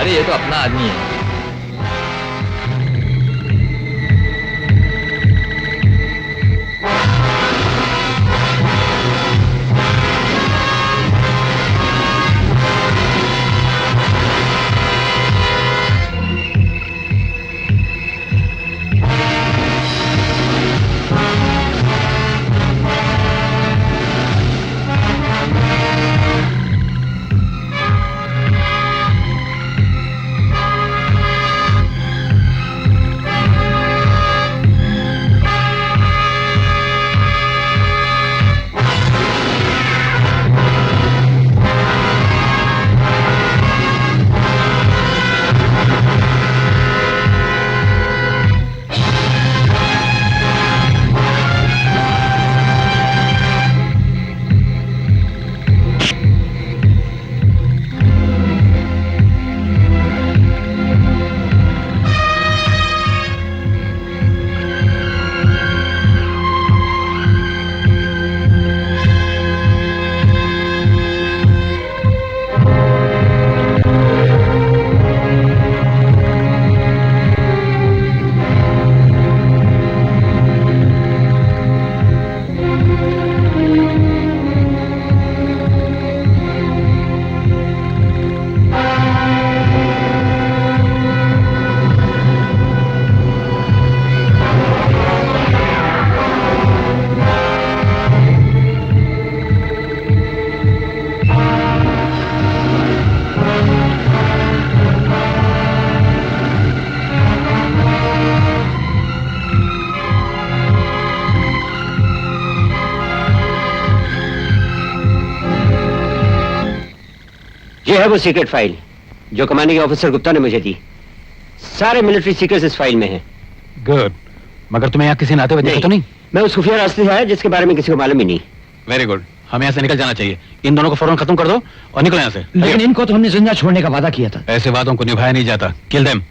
अरे ये तो अपना आदमी है। ये है वो सीक्रेट फाइल जो कमांडिंग ऑफिसर गुप्ता ने मुझे दी। सारे मिलिट्री सीक्रेट्स इस फाइल में हैं। गुड। मगर तुम्हें यहाँ किसी ने आते हुए देखा तो नहीं? मैं उस खुफिया रास्ते से आया जिसके बारे में किसी को मालूम ही नहीं। Very good. हमें यहाँ से निकल जाना चाहिए। इन दोनों को फौरन खत्म कर दो और निकलो यहाँ से। लेकिन इनको तो हमने जिंदा छोड़ने का वादा किया था। ऐसे वादों को निभाया नहीं जाता। Kill them.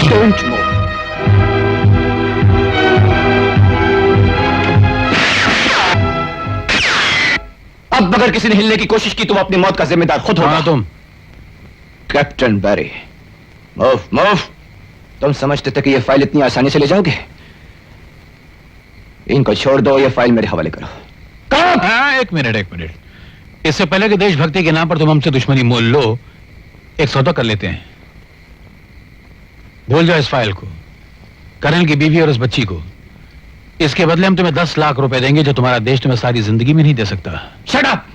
Don't move. अब अगर किसी ने हिलने की कोशिश की तो वो अपनी मौत का जिम्मेदार खुद होगा। तुम कैप्टन बैरी, मूव मूव। तुम समझते थे कि ये फाइल इतनी आसानी से ले जाओगे? इनको छोड़ दो, ये फाइल मेरे हवाले करो। एक मिनट। इससे पहले कि देशभक्ति के नाम पर तुम हमसे दुश्मनी मोल लो, एक सौदा कर लेते हैं। भूल जाओ इस फाइल को, कर्नल की बीवी और उस बच्ची को। इसके बदले हम तुम्हें 10 लाख रुपए देंगे जो तुम्हारा देश तुम्हें सारी जिंदगी में नहीं दे सकता। Shut up!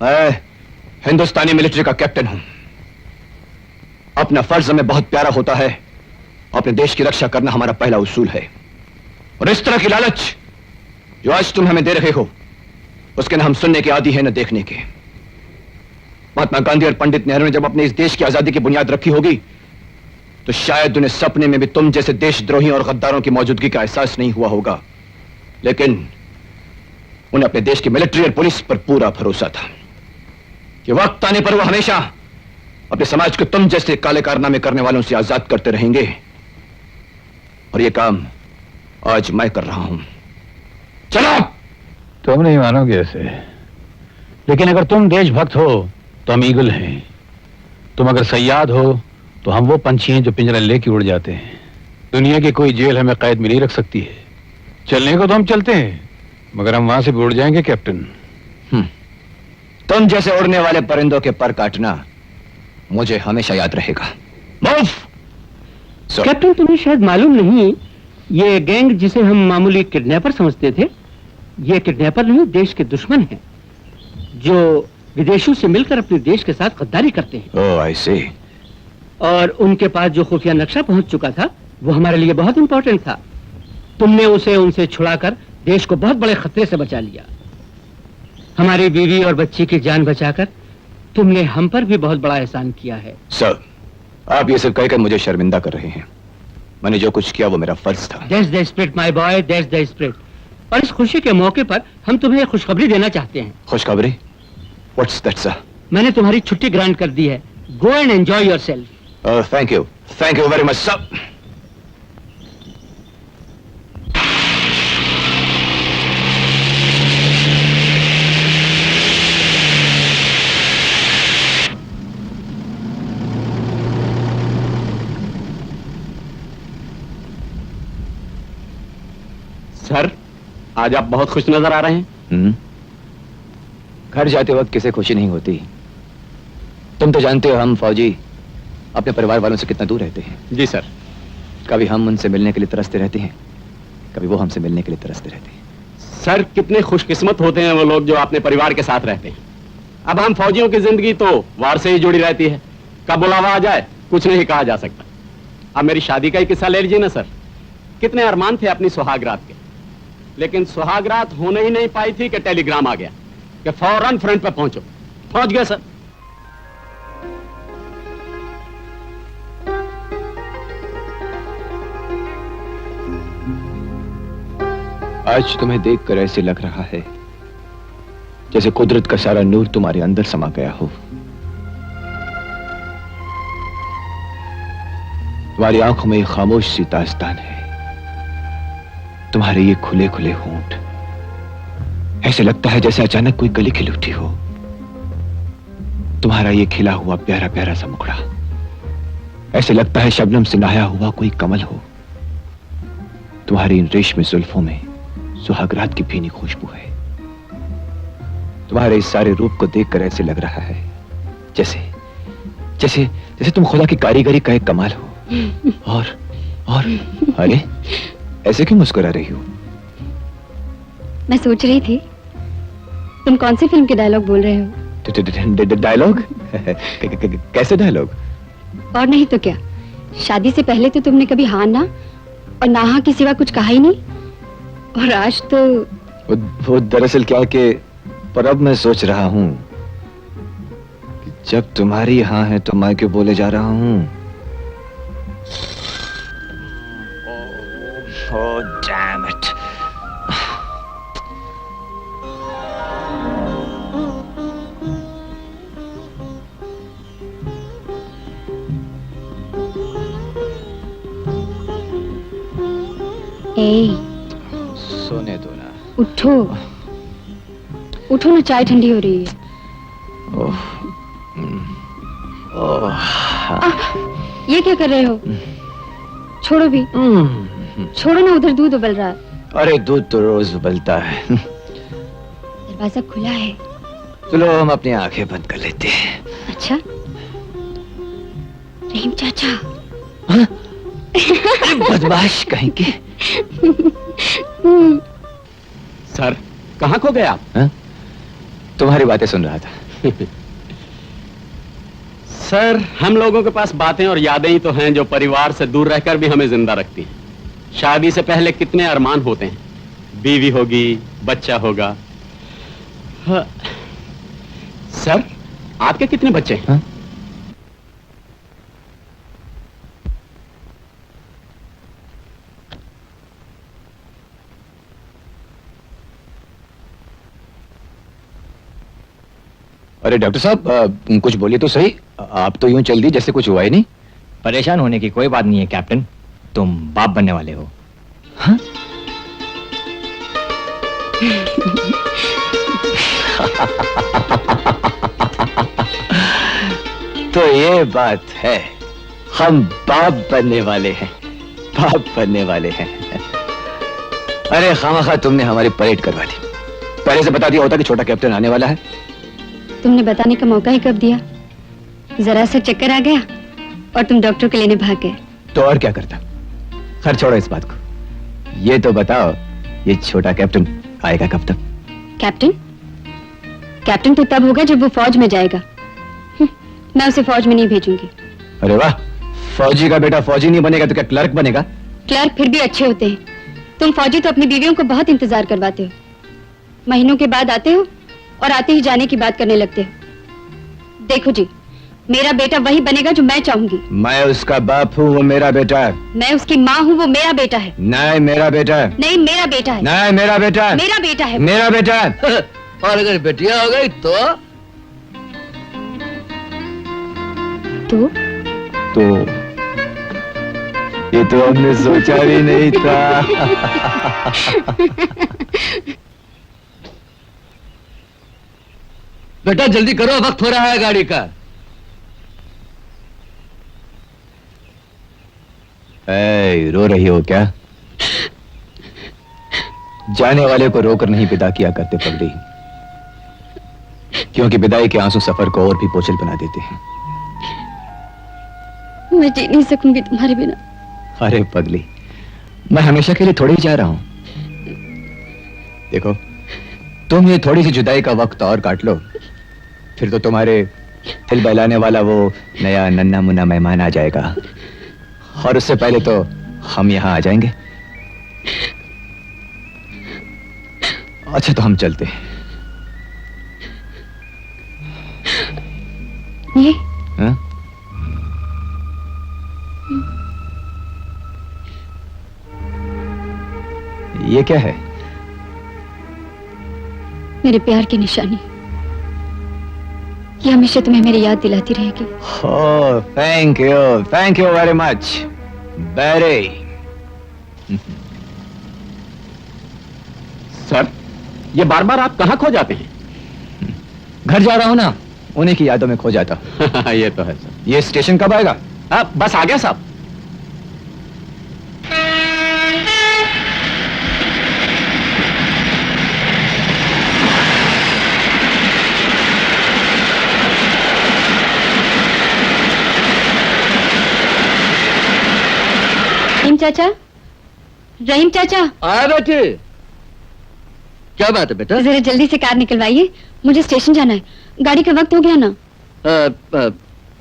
मैं हिंदुस्तानी मिलिट्री का कैप्टन हूं। अपना फर्ज हमें बहुत प्यारा होता है। अपने देश की रक्षा करना हमारा पहला उसूल है। और इस तरह की लालच जो आज तुम हमें दे रहे हो, उसके न हम सुनने के आदी हैं न देखने के। महात्मा गांधी और पंडित नेहरू ने जब अपने इस देश की आजादी की बुनियाद रखी होगी तो शायद उन्हें सपने में भी तुम जैसे देशद्रोहियों और गद्दारों की मौजूदगी का एहसास नहीं हुआ होगा। लेकिन उन्हें अपने देश की मिलिट्री और पुलिस पर पूरा भरोसा था कि वक्त आने पर वो हमेशा अपने समाज को तुम जैसे काले कारनामे करने वालों से आजाद करते रहेंगे। और ये काम आज मैं कर रहा हूं। चलो। तुम नहीं मानोगे ऐसे, लेकिन अगर तुम देशभक्त हो तो हम ईगल हैं। तुम अगर सयाद हो तो हम वो पंछी हैं जो पिंजरा लेके उड़ जाते हैं। दुनिया की कोई जेल हमें कैद में नहीं रख सकती है। चलने को तो हम चलते हैं, मगर हम वहां से भी उड़ जाएंगे कैप्टन। तुम जैसे उड़ने वाले परिंदों के पर काटना मुझे हमेशा याद रहेगा। मूव! कैप्टन, तुम्हें शायद मालूम नहीं, ये गैंग जिसे हम मामूली किडनैपर समझते थे, ये किडनैपर नहीं, देश के दुश्मन हैं जो विदेशों से मिलकर अपने देश के साथ गद्दारी करते हैं। ओह, आई सी। और उनके पास जो खुफिया नक्शा पहुंच चुका था वो हमारे लिए बहुत इंपॉर्टेंट था। तुमने उसे उनसे छुड़ाकर देश को बहुत बड़े खतरे से बचा लिया। हमारी बीवी और बच्ची की जान बचाकर तुमने हम पर भी बहुत बड़ा एहसान किया है। सर, आप ये सब कहकर मुझे शर्मिंदा कर रहे हैं। मैंने जो कुछ किया वो मेरा फर्ज था। That's the spirit my boy, that's the spirit. और इस खुशी के मौके पर हम तुम्हें खुशखबरी देना चाहते हैं। खुशखबरी? What's that sir? मैंने तुम्हारी छुट्टी ग्रांट कर दी है। Go and enjoy yourself. Thank you very much sir. Sir, आज आप बहुत खुश नजर आ रहे हैं। घर जाते वक्त किसे खुशी नहीं होती। तुम तो जानते हो हम फौजी अपने परिवार वालों से कितना दूर रहते हैं। जी सर। कभी हम उनसे मिलने के लिए तरसते रहते हैं, कभी वो हमसे मिलने के लिए तरसते रहते हैं। सर, कितने खुशकिस्मत होते हैं वो लोग जो अपने परिवार के साथ रहते हैं। अब हम फौजियों की जिंदगी तो वार से ही जुड़ी रहती है। कब बुलावा आ जाए कुछ नहीं कहा जा सकता। अब मेरी शादी का ही किस्सा ले लीजिए ना सर। कितने अरमान थे अपनी सुहागरात के, लेकिन सुहागरात होने ही नहीं पाई थी कि टेलीग्राम आ गया कि फौरन फ्रंट पे पहुंचो। पहुंच गया सर। आज तुम्हें देखकर ऐसे लग रहा है जैसे कुदरत का सारा नूर तुम्हारे अंदर समा गया हो। तुम्हारी आंखों में एक खामोश सी दास्तान है। तुम्हारे ये खुले खुले होंठ, ऐसे लगता है जैसे अचानक कोई कली खिल उठी हो। तुम्हारा ये खिला हुआ प्यारा प्यारा सा मुखड़ा, ऐसे लगता है शबनम से नहाया हुआ कोई कमल हो। तुम्हारी इन रेशमी जुल्फों में सुहागरात की भीनी खुशबू है। तुम्हारे इस सारे रूप को देखकर ऐसे लग रहा है जैसे जैसे जैसे तुम खुदा की कारीगरी का एक कमाल हो। और अरे ऐसे क्यों मुस्कुरा रही हो? मैं सोच रही थी तुम कौन सी फिल्म के डायलॉग बोल रहे हो। डायलॉग? कैसे डायलॉग? और नहीं तो क्या, शादी से पहले तो तुमने कभी हाँ ना और ना हाँ के सिवा कुछ कहा ही नहीं, और आज तो वो दरअसल क्या है कि पर अब मैं सोच रहा हूँ कि जब तुम्हारी हाँ है तो मैं क्यों बोले जा रहा हूँ। Oh, damn it. सोने दो ना। उठो उठो ना, चाय ठंडी हो रही है। ये क्या कर रहे हो? छोड़ो भी, छोड़ो ना, उधर दूध उबल रहा है। अरे दूध तो रोज उबलता है। दरवाजा खुला है। चलो हम अपनी आंखें बंद कर लेते हैं। अच्छा, रहीम चाचा। बदमाश कहीं के। सर, कहाँ खो गए आप? हा? तुम्हारी बातें सुन रहा था। सर, हम लोगों के पास बातें और यादें ही तो हैं जो परिवार से दूर रहकर भी हमें जिंदा रखती हैं। शादी से पहले कितने अरमान होते हैं, बीवी होगी, बच्चा होगा। हाँ। सर, आपके कितने बच्चे हैं? हा? अरे डॉक्टर साहब, कुछ बोलिए तो सही। आप तो यूं चल दी जैसे कुछ हुआ ही नहीं। परेशान होने की कोई बात नहीं है कैप्टन, तुम बाप बनने वाले हो। हाँ? तो ये बात है, हम बाप बनने वाले हैं, बाप बनने वाले हैं। अरे खामखा तुमने हमारी परेड करवा दी। पहले से बता दिया होता कि छोटा कैप्टन आने वाला है। तुमने बताने का मौका ही कब दिया? जरा सा चक्कर आ गया और तुम डॉक्टर के लेने भाग गए। तो और क्या करता? खैर छोड़ो इस बात को। ये तो बताओ, ये छोटा कैप्टन आएगा कब तक? कैप्टन? कैप्टन तो तब होगा जब वो फौज में जाएगा। मैं उसे फौज में नहीं भेजूंगी। अरे वाह, फौजी का बेटा फौजी नहीं बनेगा तो क्या क्लर्क बनेगा? क्लर्क फिर भी अच्छे होते हैं। तुम फौजी तो अपनी बीवियों को बहुत इंतजार करवाते हो। महीनों के बाद आते हो और आते ही जाने की बात करने लगते हो। देखो जी, मेरा बेटा वही बनेगा जो मैं चाहूंगी। मैं उसका बाप हूँ, वो मेरा बेटा है। मैं उसकी माँ हूँ, वो मेरा बेटा है। नहीं मेरा बेटा है। नहीं मेरा बेटा है। नहीं मेरा बेटा है। मेरा बेटा है। मेरा बेटा है। और अगर बेटिया हो गई तो ये तो हमने सोचा भी नहीं था। बेटा जल्दी करो, वक्त हो रहा है गाड़ी का। रो रही हो क्या? जाने वाले को रोकर नहीं विदा किया करते पगड़ी, क्योंकि विदाई के आंसू सफर को और भी बोझिल बना देते हैं। मैं जी नहीं सकूंगी तुम्हारे बिना। अरे पगली, मैं हमेशा के लिए थोड़ी ही जा रहा हूं। देखो, तुम ये थोड़ी सी जुदाई का वक्त और काट लो, फिर तो तुम्हारे दिल बहलाने वाला वो नया नन्ना मुन्ना मेहमान आ जाएगा, और उससे पहले तो हम यहां आ जाएंगे। अच्छा तो हम चलते हैं। ये हाँ? ये क्या है? मेरे प्यार की निशानी। ये हमेशा तुम्हें मेरी याद दिलाती रहेगी। Oh, thank you very much, Barry. Sir, ये बार बार आप कहाँ खो जाते हैं? घर जा रहा हूँ ना, उन्हीं की यादों में खो जाता हूँ। ये तो है सर। ये स्टेशन कब आएगा? बस आ गया साहब। रहीम चाचा, आया बेटे, क्या बात है बेटा? जरा जल्दी से कार निकलवाइए, मुझे स्टेशन जाना है। गाड़ी का वक्त हो गया ना।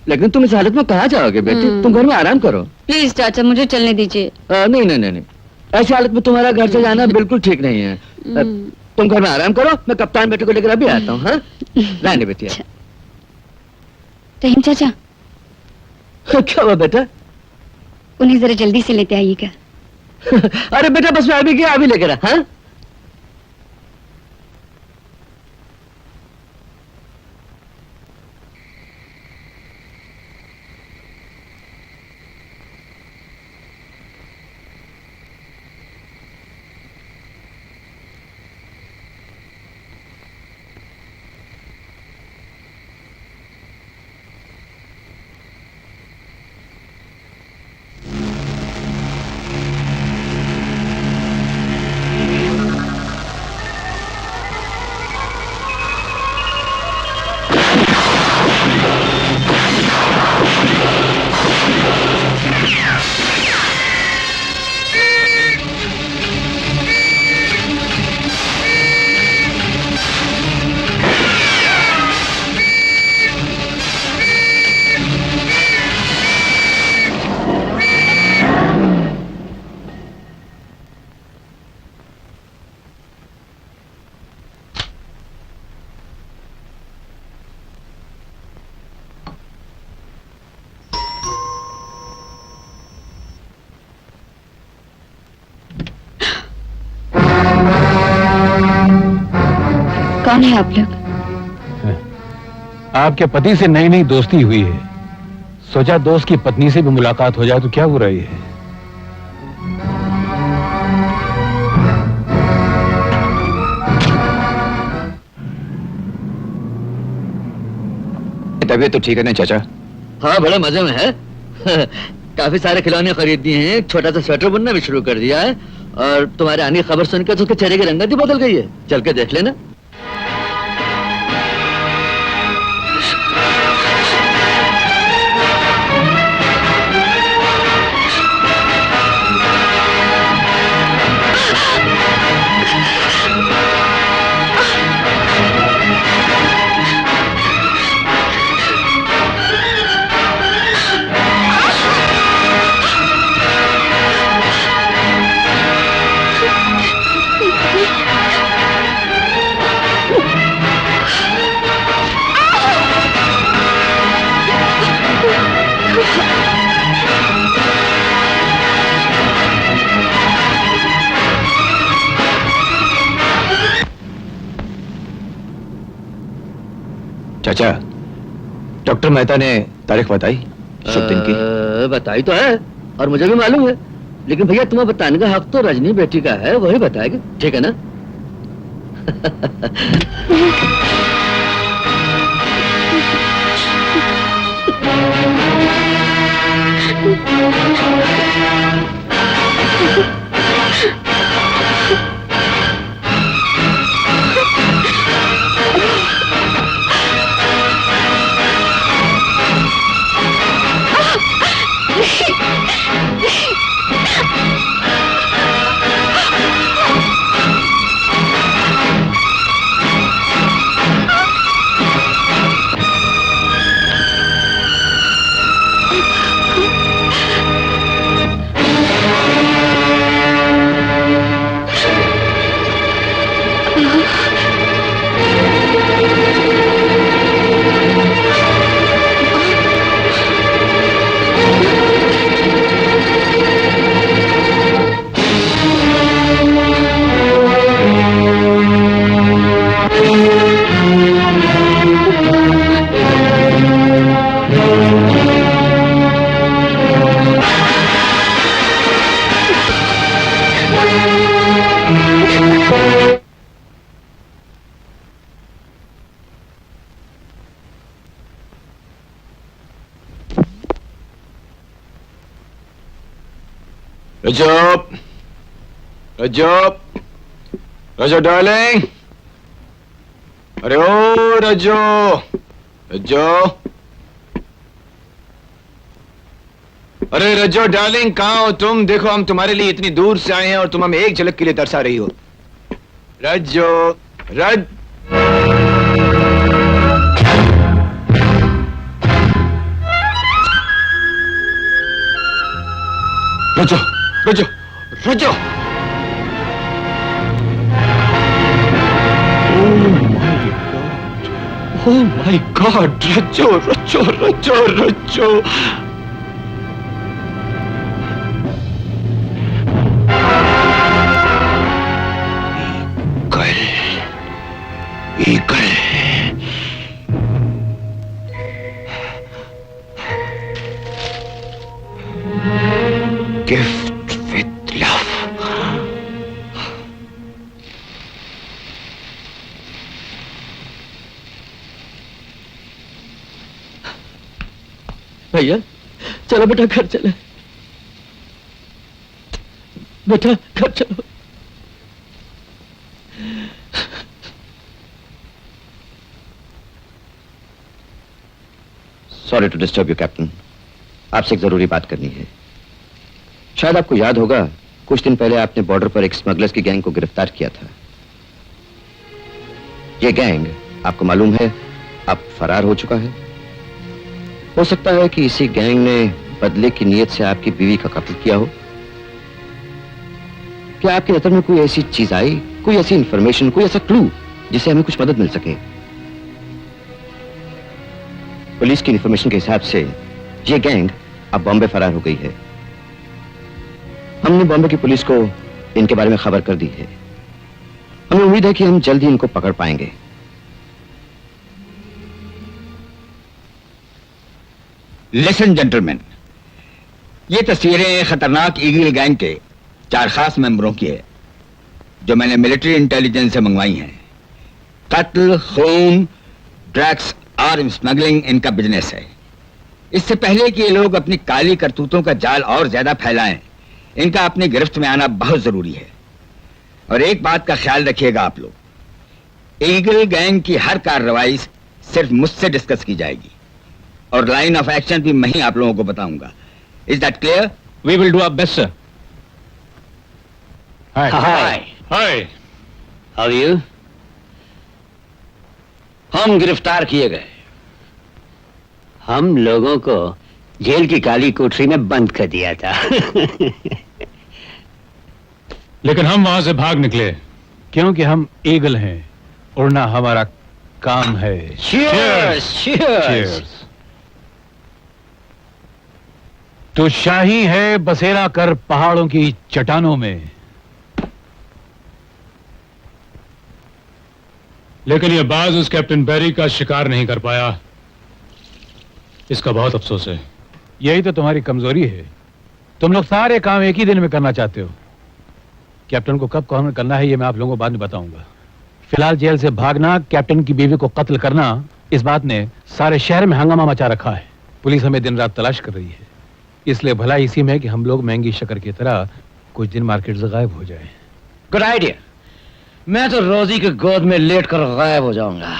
लेकिन तुम इस हालत में कहाँ जाओगे बेटी? तुम घर में आराम करो। प्लीज चाचा मुझे चलने दीजिए। नहीं नहीं नहीं नहीं, ऐसी हालत में तुम्हारा घर से जाना बिल्कुल ठीक नहीं है। तुम घर में आराम करो, मैं कप्तान बेटे को लेकर अभी आता हूँ। हाँ, रहने बेटी। रहीम चाचा, क्या हुआ बेटा? उन्हें जरा जल्दी से लेते आइएगा। अरे बेटा बस मैं अभी गया, अभी लेकर आ। हाँ, कौन है आप लोग? आपके पति से नई नई दोस्ती हुई है, सोचा दोस्त की पत्नी से भी मुलाकात हो जाए तो क्या बुराई है। तबीयत तो ठीक है ना चाचा? हाँ बड़े मजे में है। काफी सारे खिलौने खरीद दिए हैं, छोटा सा स्वेटर बुनना भी शुरू कर दिया है, और तुम्हारे आने की खबर सुनकर तो उसके चेहरे की रंगत ही बदल गई है। चल के देख लेना। चाचा, डॉक्टर मेहता ने तारीख बताई शुभ दिन की? बताई तो है और मुझे भी मालूम है, लेकिन भैया तुम्हें बताने का हक तो रजनी बेटी का है, वही बताएगी। ठीक है ना? रजब, रजब, रजो डार्लिंग, अरे ओ रजो, रजो, अरे रजो डार्लिंग कहाँ हो तुम? देखो हम तुम्हारे लिए इतनी दूर से आए हैं और तुम हमें एक झलक के लिए तरसा रही हो। रजो, रजो रजो रजो Oh my God! रजो रजो रजो रजो ईगल गिफ्ट विथ लव भैया चलो बेटा घर चले, बेटा घर चलो। Sorry to disturb you captain, आपसे एक जरूरी बात करनी है। शायद आपको याद होगा, कुछ दिन पहले आपने बॉर्डर पर एक स्मगलर्स की गैंग को गिरफ्तार किया था। ये गैंग आपको मालूम है अब फरार हो चुका है। हो सकता है कि इसी गैंग ने बदले की नीयत से आपकी बीवी का कत्ल किया हो। क्या आपकी नजर में कोई ऐसी चीज आई, कोई ऐसी इंफॉर्मेशन, कोई ऐसा क्लू जिससे हमें कुछ मदद मिल सके? पुलिस की इंफॉर्मेशन के हिसाब से ये गैंग अब बॉम्बे फरार हो गई है। हमने बॉम्बे की पुलिस को इनके बारे में खबर कर दी है। हमें उम्मीद है कि हम जल्द ही इनको पकड़ पाएंगे। लिसन जेंटलमैन, ये तस्वीरें खतरनाक ईगल गैंग के 4 खास मेंबरों की है जो मैंने मिलिट्री इंटेलिजेंस से मंगवाई हैं। कत्ल, खून, ड्रग्स और स्मगलिंग इनका बिजनेस है। इससे पहले कि ये लोग अपनी काली करतूतों का जाल और ज्यादा फैलाएं, इनका अपनी गिरफ्त में आना बहुत जरूरी है। और एक बात का ख्याल रखिएगा आप लोग, ईगल गैंग की हर कार्रवाई सिर्फ मुझसे डिस्कस की जाएगी और लाइन ऑफ एक्शन भी मैं ही आप लोगों को बताऊंगा। Is that clear? We will do our best, sir. Hi hi. How you? हम गिरफ्तार किए गए। हम लोगों को जेल की काली कोठरी में बंद कर दिया था। लेकिन हम वहां से भाग निकले क्योंकि हम ईगल हैं, उड़ना हमारा काम है। Cheers! Cheers! तो शाही है बसेरा कर पहाड़ों की चट्टानों में, लेकिन यह बाज उस कैप्टन बेरी का शिकार नहीं कर पाया। इसका बहुत अफसोस है। यही तो तुम्हारी कमजोरी है, तुम लोग सारे काम एक ही दिन में करना चाहते हो। कैप्टन को कब कौन करना है ये मैं आप लोगों को बाद में बताऊंगा। फिलहाल जेल से भागना, कैप्टन की बीवी को कत्ल करना, इस बात ने सारे शहर में हंगामा मचा रखा है। पुलिस हमें दिन रात तलाश कर रही है, इसलिए भला इसी में कि हम लोग महंगी शक्कर की तरह कुछ दिन मार्केट से गायब हो जाएं। Good idea. मैं तो रोजी के गोद में लेट कर गायब हो जाऊंगा।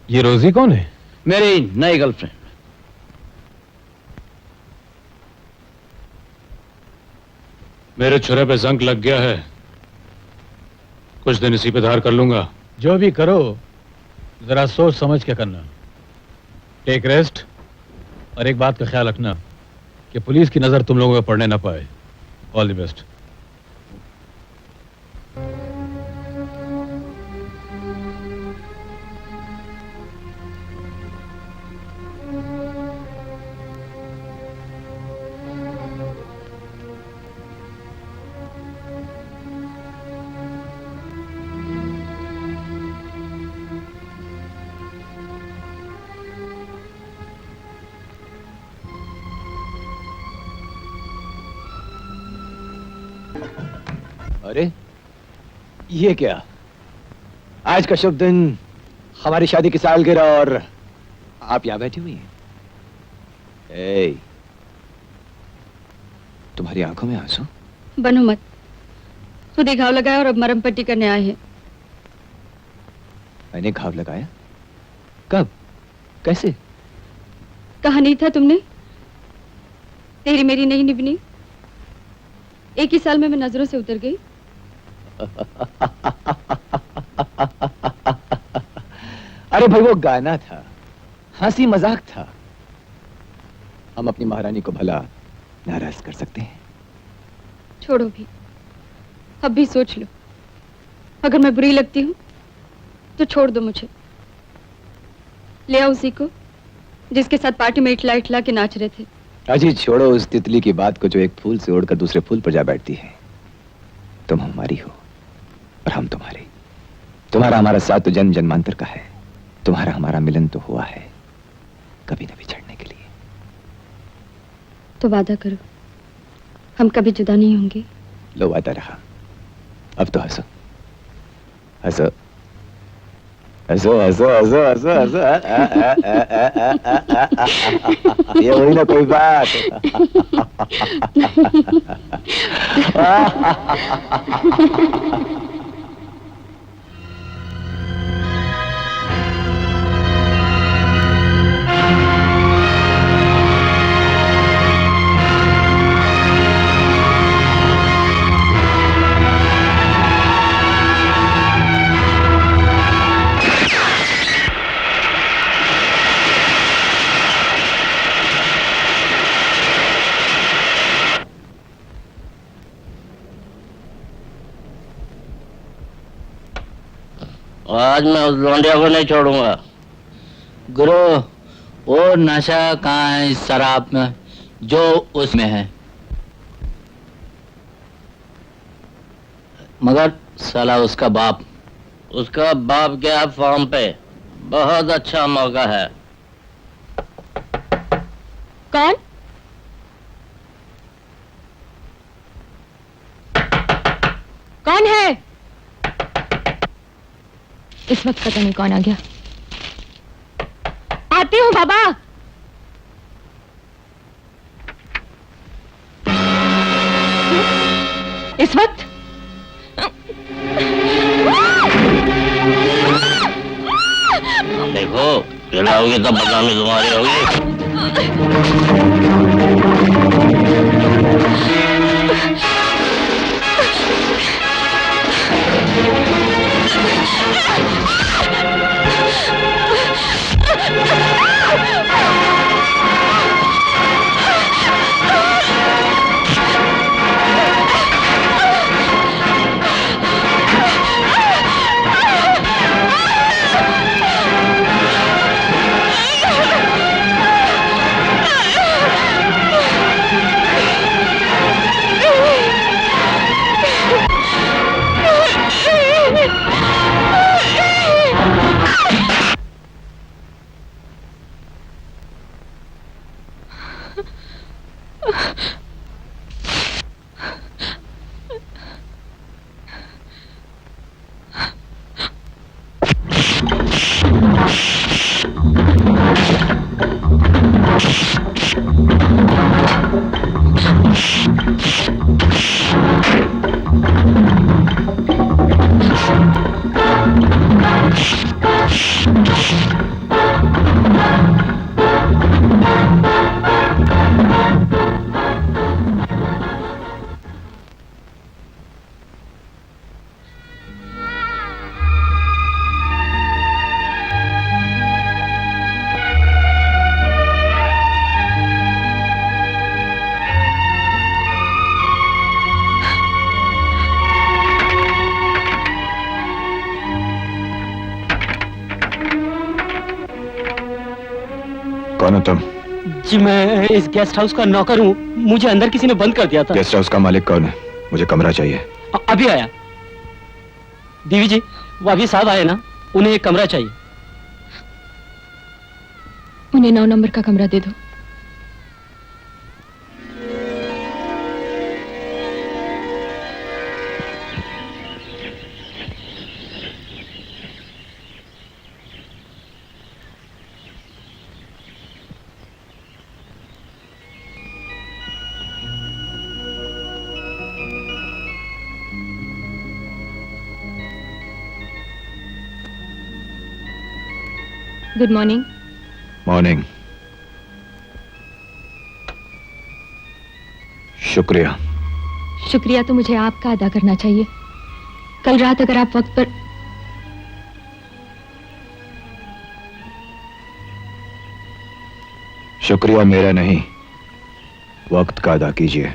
ये रोजी कौन है? मेरी नई गर्लफ्रेंड। मेरे छुरे पे जंग लग गया है, कुछ दिन इसी पे धार कर लूंगा। जो भी करो जरा सोच समझ के करना। टेक रेस्ट, और एक बात का ख्याल रखना कि पुलिस की नजर तुम लोगों पे पड़ने ना पाए। All the best. अरे ये क्या? आज का शुभ दिन, हमारी शादी की सालगिरह, और आप यहां बैठी हुई हैं। ए, तुम्हारी आंखों में आंसू? बनो मत, खुद ही घाव लगाया और अब मरहम पट्टी करने आए हैं। मैंने घाव लगाया? कब? कैसे? कहा नहीं था तुमने, तेरी मेरी नहीं निभनी। एक ही साल में मैं नजरों से उतर गई। अरे भाई, वो गाना था, हंसी मजाक था। हम अपनी महारानी को भला नाराज कर सकते हैं। छोड़ो भी, अब भी सोच लो। अगर मैं बुरी लगती हूँ तो छोड़ दो मुझे। ले आओ उसी को जिसके साथ पार्टी में इठला इठला के नाच रहे थे। अजी छोड़ो उस तितली की बात को जो एक फूल से उड़कर दूसरे फूल पर जा बैठती है। तुम हमारी हो और हम तुम्हारे। तुम्हारा हमारा साथ तो जन्म जन्मांतर का है। तुम्हारा हमारा मिलन तो हुआ है कभी न बिछड़ने के लिए। तो वादा करो हम कभी जुदा नहीं होंगे। लो वादा रहा। अब तो हंसो हंसो हंसो हंसो हंसो हंसो हंसो। ये हुई ना कोई बात। आज मैं उस लौंडिया को नहीं छोड़ूंगा। गुरु, वो नशा कहाँ है इस शराब में जो उसमें है? मगर साला उसका बाप गया फॉर्म पे। बहुत अच्छा मौका है। कौन? कौन है? इस वक्त पता नहीं कौन आ गया। आती हूँ बाबा। इस वक्त देखो खिलाओगी तो बदनामी तुम्हारी होगी। कौन हो तुम? जी मैं इस गेस्ट हाउस का नौकर हूँ। मुझे अंदर किसी ने बंद कर दिया था। गेस्ट हाउस का मालिक कौन है? मुझे कमरा चाहिए। अभी आया। देवी जी वो अभी साहब आए ना, उन्हें एक कमरा चाहिए। उन्हें 9 नंबर का कमरा दे दो। Good morning. मॉर्निंग। शुक्रिया। शुक्रिया तो मुझे आपका अदा करना चाहिए। कल रात अगर आप वक्त पर शुक्रिया मेरा नहीं, वक्त का अदा कीजिए।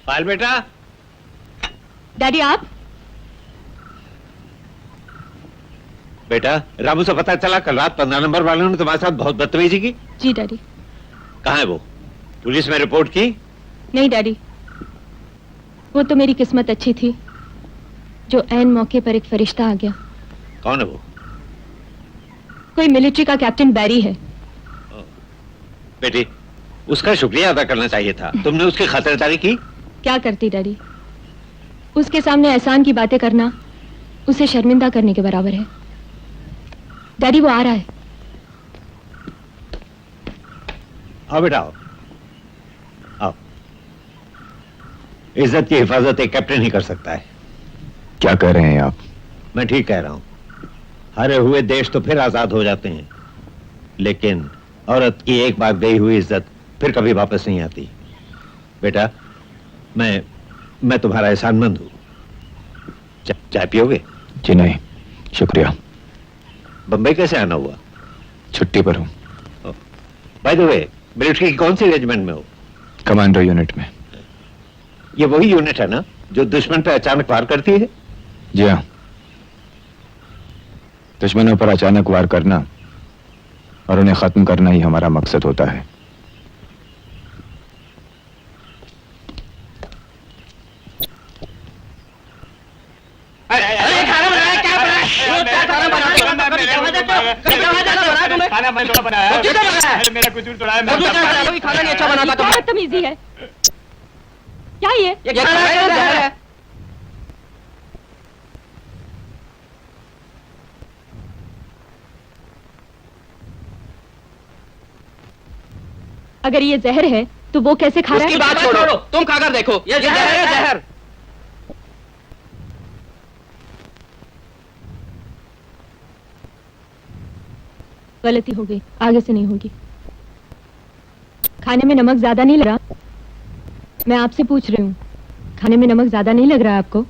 पायल बेटा, डैडी आप? बेटा रामू से पता चला कल रात 15 नंबर वालों ने तुम्हारे साथ बहुत बदतमीजी की। जी डैडी। कहाँ है वो? पुलिस में रिपोर्ट की? नहीं डैडी, वो तो मेरी किस्मत अच्छी थी जो ऐन मौके पर एक फरिश्ता आ गया। कौन है वो? कोई मिलिट्री का कैप्टन बैरी है। बेटी, उसका शुक्रिया अदा करना चाहिए था। तुमने उसकी खातिरदारी की? क्या करती डैडी, उसके सामने एहसान की बातें करना उसे शर्मिंदा करने के बराबर है। डैडी वो आ रहा है। आओ बेटा आओ। आओ। इज्जत की हिफाजत एक कैप्टन ही कर सकता है। क्या कह रहे हैं आप? मैं ठीक कह रहा हूं। हारे हुए देश तो फिर आजाद हो जाते हैं, लेकिन औरत की एक बार गई हुई इज्जत फिर कभी वापस नहीं आती। बेटा मैं तुम्हारा एहसानमंद हूं। चाय पियोगे? जी नहीं शुक्रिया। बंबई कैसे आना हुआ? छुट्टी पर हूं। बाय द वे, मिलिट्री की कौन सी रेजिमेंट में हो? कमांडो यूनिट में। ये वही यूनिट है ना जो दुश्मन पर अचानक वार करती है? जी हाँ, दुश्मनों पर अचानक वार करना और उन्हें खत्म करना ही हमारा मकसद होता है। बदतमीजी है क्या ये है? अगर ये जहर है तो वो कैसे खा रहा है? उसकी बात छोड़ो, तुम खाकर देखो, ये जहर है जहर। गलती हो गई, आगे से नहीं होगी। खाने में नमक ज्यादा नहीं लग रहा? मैं आपसे पूछ रही हूँ, खाने में नमक ज्यादा नहीं लग रहा है आपको?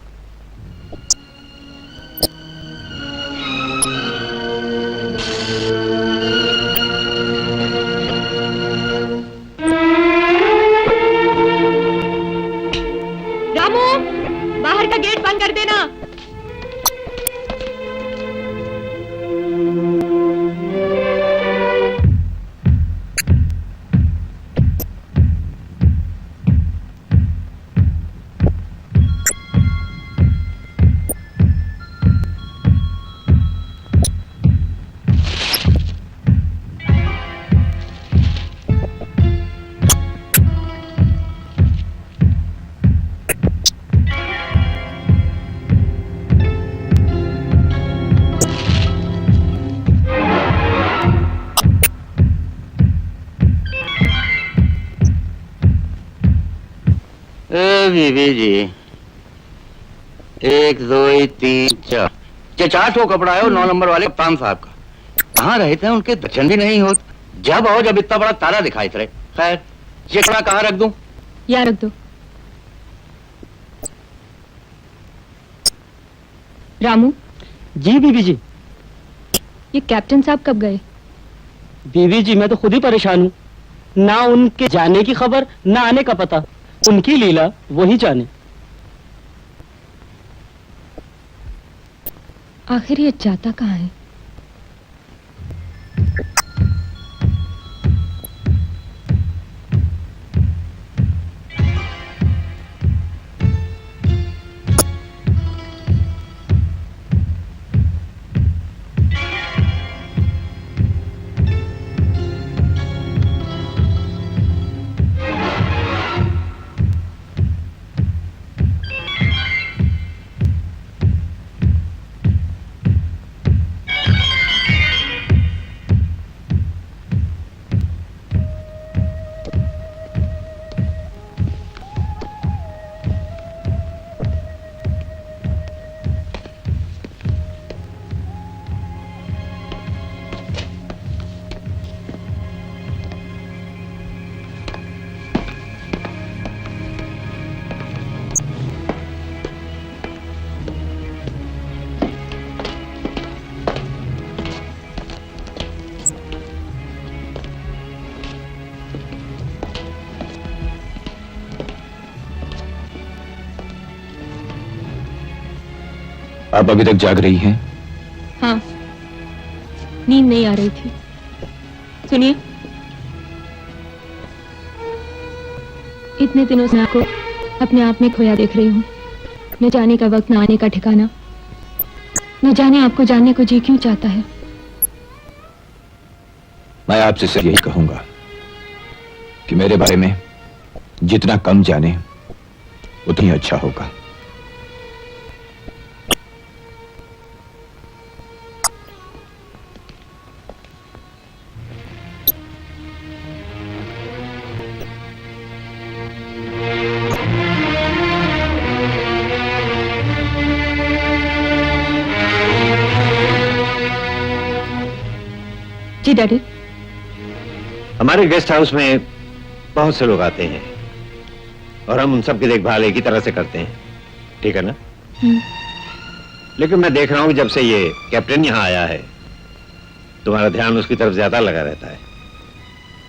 रामू, बाहर का गेट बंद कर देना। बीबी जी, 1 2 3 4 ये 4 ठो कपड़ा है 9 नंबर वाले कप्तान साहब का। कहाँ रहते हैं, उनके दर्शन भी नहीं होते। जब आओ जब इतना बड़ा तारा दिखाई दे। खैर, ये कपड़ा कहाँ रख दूं? यहाँ रख दो। रामू। जी बीबी जी। ये कैप्टन साहब कब गए? बीबी जी मैं तो खुद ही परेशान हूँ, ना उनके जाने की खबर ना आने का पता। उनकी लीला वही जाने। आखिर ये जाता कहाँ है? आप अभी तक जाग रही हैं? हाँ, नींद नहीं आ रही थी। सुनिए, इतने दिनों से आपको अपने आप में खोया देख रही हूँ। न जाने का वक्त, न आने का ठिकाना, न जाने आपको जानने को जी क्यों चाहता है। मैं आपसे सिर्फ यही कहूंगा कि मेरे बारे में जितना कम जाने उतना ही अच्छा होगा। जी डैडी। हमारे गेस्ट हाउस में बहुत से लोग आते हैं और हम उन सब की देखभाल एक ही तरह से करते हैं, ठीक है ना? लेकिन मैं देख रहा हूं कि जब से ये कैप्टन यहां आया है तुम्हारा ध्यान उसकी तरफ ज्यादा लगा रहता है।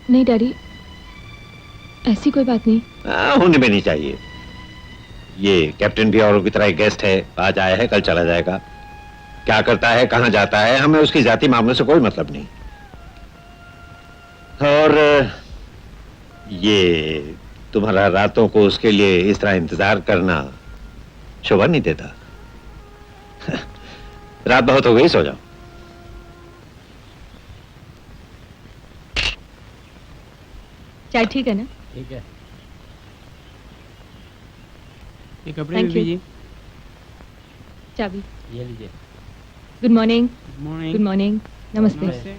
नहीं डैडी, ऐसी कोई बात नहीं। होने में नहीं चाहिए। ये कैप्टन भी औरों की तरह एक गेस्ट है, आज आया है कल चला जाएगा। क्या करता है, कहां जाता है, हमें उसकी जाति मामलों से कोई मतलब नहीं। और ये तुम्हारा रातों को उसके लिए इस तरह इंतजार करना शोभा नहीं देता। रात बहुत हो गई, सो जाओ। चाय ठीक है ना? ठीक है। ये कपड़े भी दीजिए। चाबी ये लीजिए। Good morning. Morning. Good morning. नमस्ते।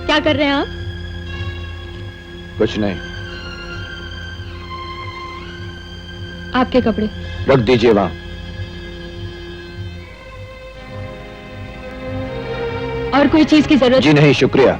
क्या कर रहे हैं आप? कुछ नहीं, आपके कपड़े रख दीजिए वहां। और कोई चीज की जरूरत? जी नहीं, शुक्रिया।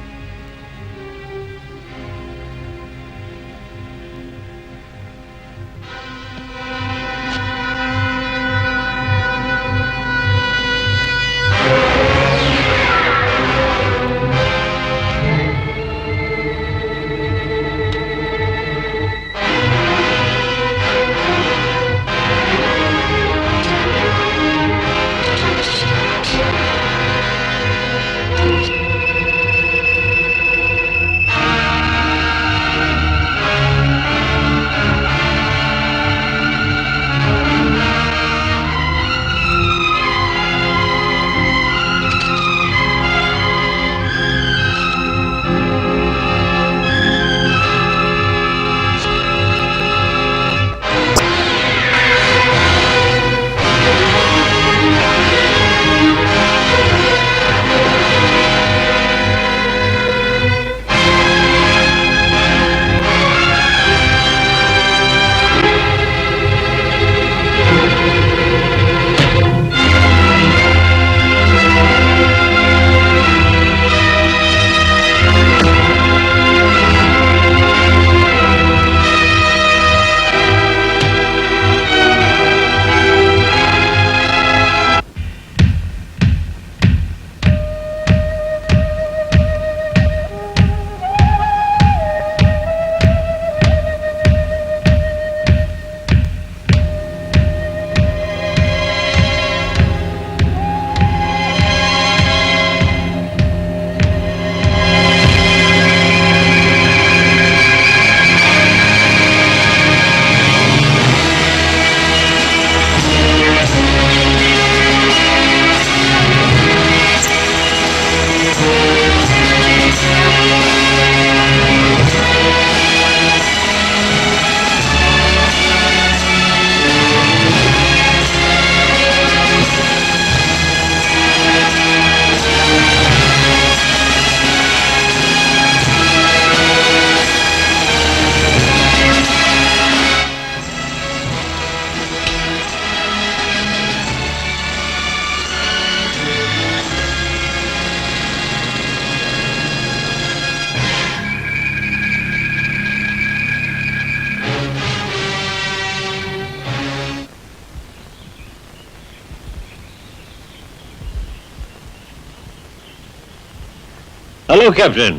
हेलो कैप्टन,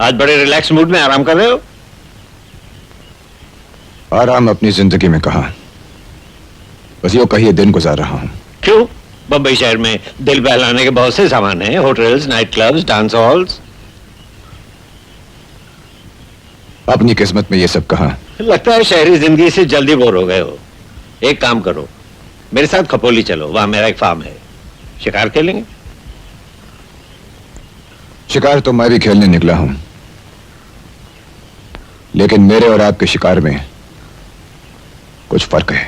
आज बड़े रिलैक्स मूड में आराम कर रहे हो? आराम अपनी जिंदगी में कहा, बस यूं कहिए दिन गुजार रहा हूं। क्यों? बंबई शहर में दिल बहलाने के बहुत से सामान हैं, hotels, night clubs, dance halls. अपनी किस्मत में ये सब कहा। लगता है शहरी जिंदगी से जल्दी बोर हो गए हो। एक काम करो, मेरे साथ खपोली चलो, वहां मेरा एक फार्म है, शिकार खेलेंगे। शिकार तो मैं भी खेलने निकला हूं, लेकिन मेरे और आपके शिकार में कुछ फर्क है।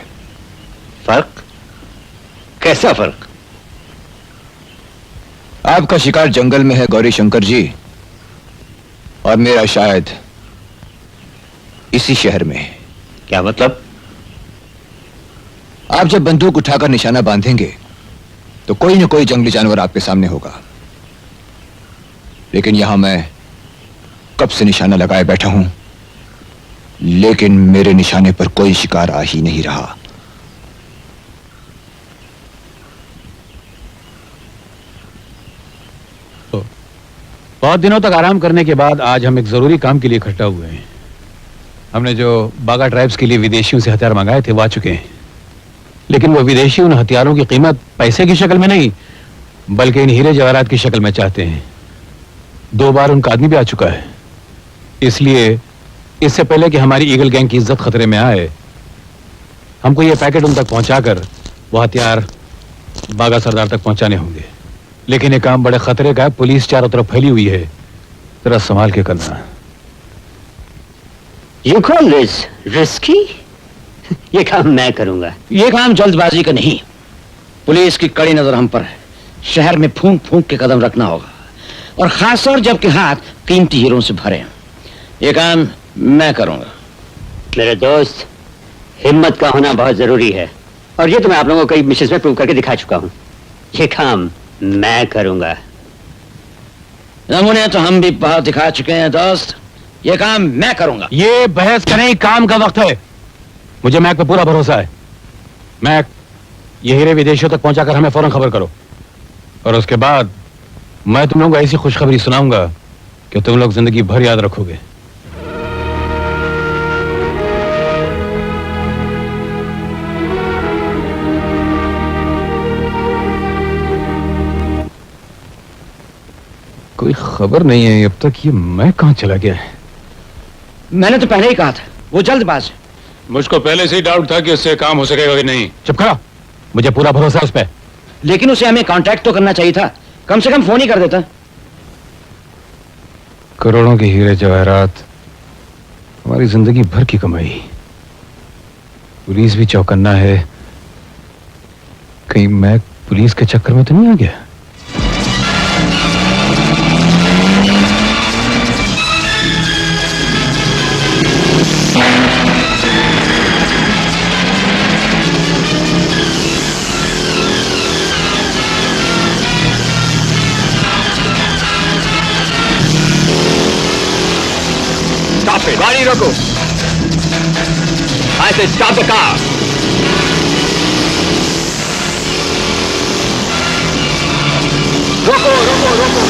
फर्क? कैसा फर्क? आपका शिकार जंगल में है गौरी शंकर जी, और मेरा शायद इसी शहर में। क्या मतलब? आप जब बंदूक उठाकर निशाना बांधेंगे तो कोई न कोई जंगली जानवर आपके सामने होगा, लेकिन यहां मैं कब से निशाना लगाए बैठा हूं, लेकिन मेरे निशाने पर कोई शिकार आ ही नहीं रहा। बहुत दिनों तक आराम करने के बाद आज हम एक जरूरी काम के लिए इकट्ठा हुए हैं। हमने जो बागा ट्राइब्स के लिए विदेशियों से हथियार मंगाए थे वो आ चुके हैं, लेकिन वो विदेशी उन हथियारों की कीमत पैसे की शक्ल में नहीं, बल्कि इन हीरे जवाहरात की शक्ल में चाहते हैं। 2 बार उनका आदमी भी आ चुका है, इसलिए इससे पहले कि हमारी ईगल गैंग की इज्जत खतरे में आए, हमको ये पैकेट उन तक पहुंचाकर वो हथियार बागा सरदार तक पहुंचाने होंगे। लेकिन ये काम बड़े खतरे का है, पुलिस चारों तरफ फैली हुई है, जरा संभाल के करना। You call this risky? ये काम मैं करूंगा। ये काम जल्दबाजी का नहीं, पुलिस की कड़ी नजर हम पर है। शहर में फूंक फूंक के कदम रखना होगा, और खासतौर जबकि हाथ कीमती हीरों से भरे हैं। ये काम मैं करूंगा। मेरे दोस्त, हिम्मत का होना बहुत जरूरी है, और ये तो मैं आप लोगों को कई मिशंस में प्रूव करके दिखा चुका हूं। ये काम मैं करूंगा। नमूने तो हम भी बहुत दिखा चुके हैं दोस्त, ये काम मैं करूंगा। ये बहस का नहीं, काम का वक्त है। मुझे मैक पे पूरा भरोसा है। मैक, ये हीरे विदेशियों तक पहुंचाकर हमें फौरन खबर करो, और उसके बाद मैं तुम लोगों को ऐसी खुशखबरी सुनाऊंगा कि तुम लोग जिंदगी भर याद रखोगे। कोई खबर नहीं है अब तक, ये मैं कहां चला गया है? मैंने तो पहले ही कहा था, वो जल्दबाज है। मुझको पहले से ही डाउट था कि उससे काम हो सकेगा कि नहीं। चुप करो, मुझे पूरा भरोसा उस पर। लेकिन उसे हमें कांटेक्ट तो करना चाहिए था, कम से कम फोन ही कर देता। करोड़ों के हीरे जवाहरात, हमारी जिंदगी भर की कमाई। पुलिस भी चौकन्ना है, कहीं मैं पुलिस के चक्कर में तो नहीं आ गया? गाड़ी रोको। I said stop the car. रोको रोको रोको।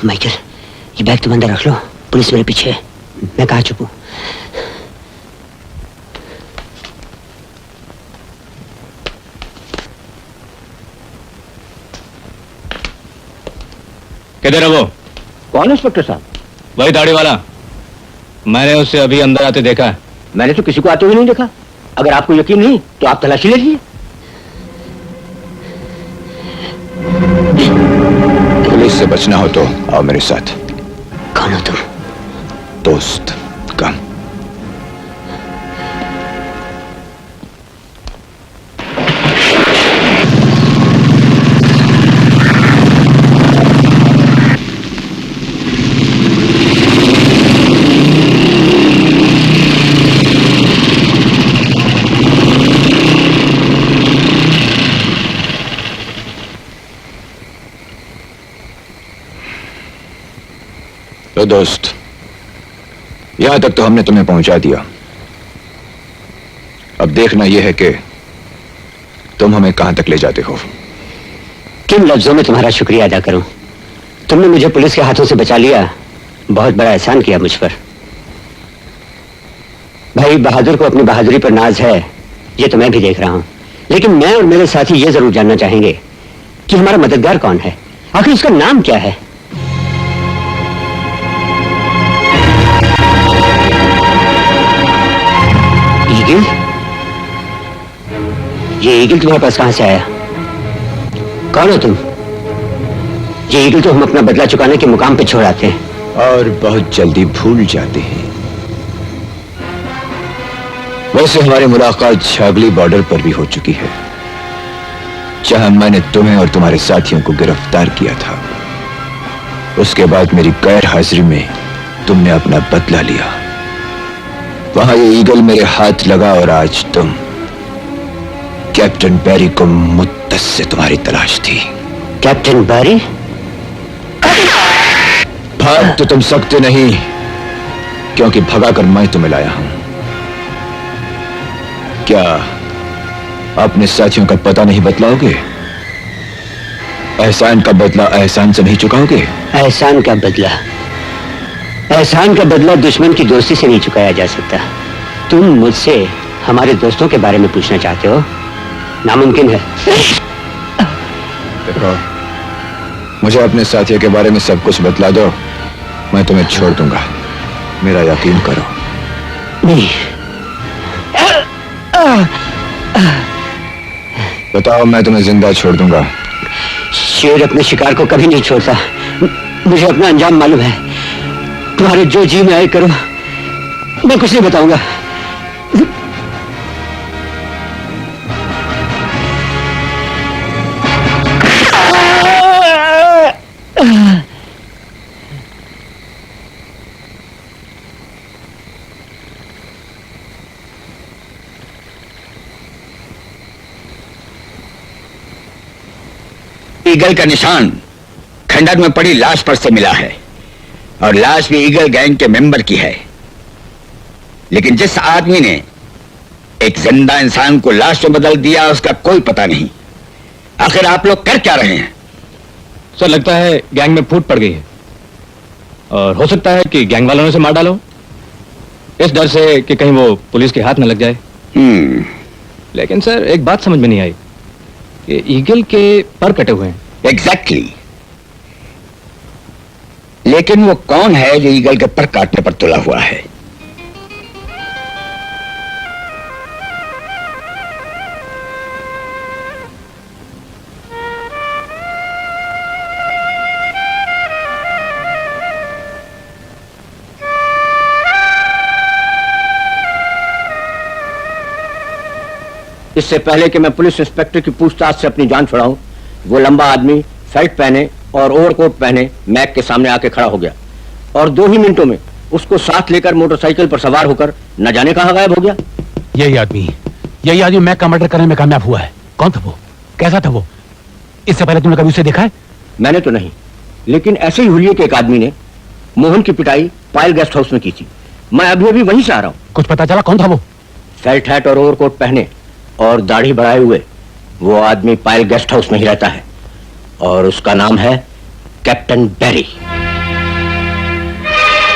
माइकल, ये बैग तुम अंदर रख लो, पुलिस मेरे पीछे है, मैं कहाँ छुपूं? किधर है वो? कौन इंस्पेक्टर साहब? वही दाढ़ी वाला। मैंने उसे अभी अंदर आते देखा। मैंने तो किसी को आते हुए नहीं देखा। अगर आपको यकीन नहीं तो आप तलाशी ले लीजिए। पुलिस से बचना हो तो आओ मेरे साथ। कौन हो तुम? दोस्त। कम। तो दोस्त, यहां तक तो हमने तुम्हें पहुंचा दिया। अब देखना यह है कि तुम हमें कहां तक ले जाते हो। किन लफ्जों में तुम्हारा शुक्रिया अदा करूं? तुमने मुझे पुलिस के हाथों से बचा लिया, बहुत बड़ा एहसान किया मुझ पर। भाई बहादुर को अपनी बहादुरी पर नाज है, ये तो मैं भी देख रहा हूं, लेकिन मैं और मेरे साथी ये जरूर जानना चाहेंगे कि हमारा मददगार कौन है, आखिर उसका नाम क्या है। ईगल? ये ईगल तुम्हारे पास कहां से आया? कौन हो तुम? ये ईगल तो हम अपना बदला चुकाने के मुकाम पे छोड़ आते हैं और बहुत जल्दी भूल जाते हैं। वैसे हमारी मुलाकात छागली बॉर्डर पर भी हो चुकी है, जहां मैंने तुम्हें और तुम्हारे साथियों को गिरफ्तार किया था। उसके बाद मेरी गैर हाजिरी में तुमने अपना बदला लिया। वहां ये ईगल मेरे हाथ लगा और आज तुम। कैप्टन बैरी को मुद्दत से तुम्हारी तलाश थी। कैप्टन बैरी? भाग तो तुम सकते नहीं, क्योंकि भगाकर मैं तुम्हें लाया हूं। क्या अपने साथियों का पता नहीं बतलाओगे? एहसान का बदला एहसान से नहीं चुकाओगे? एहसान का बदला? एहसान का बदला दुश्मन की दोस्ती से नहीं चुकाया जा सकता। तुम मुझसे हमारे दोस्तों के बारे में पूछना चाहते हो? नामुमकिन है। देखो, मुझे अपने साथियों के बारे में सब कुछ बतला दो, मैं तुम्हें छोड़ दूंगा। मेरा यकीन करो। नहीं। बताओ, मैं तुम्हें जिंदा छोड़ दूंगा। शेर अपने शिकार को कभी नहीं छोड़ता। मुझे अपना अंजाम मालूम है। तुम्हारे जो जी में आए करो, मैं कुछ नहीं बताऊंगा। ईगल का निशान खंडर में पड़ी लाश पर से मिला है और लाश भी ईगल गैंग के मेंबर की है। लेकिन जिस आदमी ने एक जिंदा इंसान को लाश में बदल दिया, उसका कोई पता नहीं। आखिर आप लोग कर क्या रहे हैं? सर, लगता है गैंग में फूट पड़ गई है और हो सकता है कि गैंग वालों ने उसे मार डालो, इस डर से कि कहीं वो पुलिस के हाथ न लग जाए। लेकिन सर, एक बात समझ में नहीं आई कि ईगल के पर कटे हुए हैं। एग्जैक्टली। लेकिन वो कौन है जो ईगल के पर काटने पर तुला हुआ है? इससे पहले कि मैं पुलिस इंस्पेक्टर की पूछताछ से अपनी जान छुड़ाऊं, वो लंबा आदमी शर्ट पहने और ओवरकोट पहने मैक के सामने आके खड़ा हो गया और 2 ही मिनटों में उसको साथ लेकर मोटरसाइकिल पर सवार होकर न जाने कहां गायब हो गया। यही आदमी मैक का मर्डर करने में कामयाब हुआ है। कौन था वो? कैसा था वो? इससे पहले तुमने कभी उसे देखा है? मैंने तो नहीं, लेकिन ऐसे ही हुलिये के एक आदमी ने मोहन की पिटाई पायल गेस्ट हाउस में की थी। मैं अभी अभी वहीं से आ रहा हूं। कुछ पता चला कौन था वो? फेल्ट हैट और ओवरकोट पहने और दाढ़ी बढ़ाए हुए वो आदमी पायल गेस्ट हाउस में ही रहता है और उसका नाम है कैप्टन बैरी।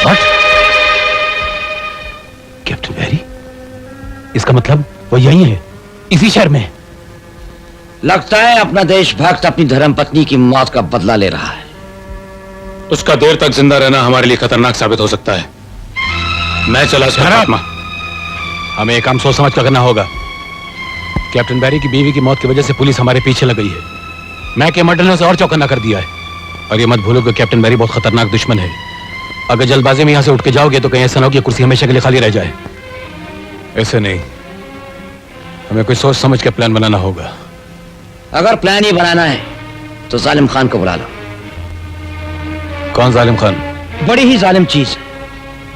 What? कैप्टन बैरी? इसका मतलब वो यही है, इसी शहर में। लगता है अपना देशभक्त अपनी धर्मपत्नी की मौत का बदला ले रहा है। उसका देर तक जिंदा रहना हमारे लिए खतरनाक साबित हो सकता है। मैं चला खात्मा। हमें एक काम सोच समझ कर करना होगा। कैप्टन बैरी की बीवी की मौत की वजह से पुलिस हमारे पीछे लग गई है। मैं के मर्डर ने उसे और चौकन्ना कर दिया है। और ये मत भूलो कि कैप्टन बैरी बहुत खतरनाक दुश्मन है। अगर जल्दबाजी में यहां से उठ के जाओगे तो कहीं ऐसा ना हो कि कुर्सी हमेशा के लिए खाली रह जाए। ऐसे नहीं, हमें कोई सोच समझ के प्लान बनाना होगा। अगर प्लान ही बनाना है तो जालिम खान को बुला लो। कौन जालिम खान? बड़ी ही जालिम चीज।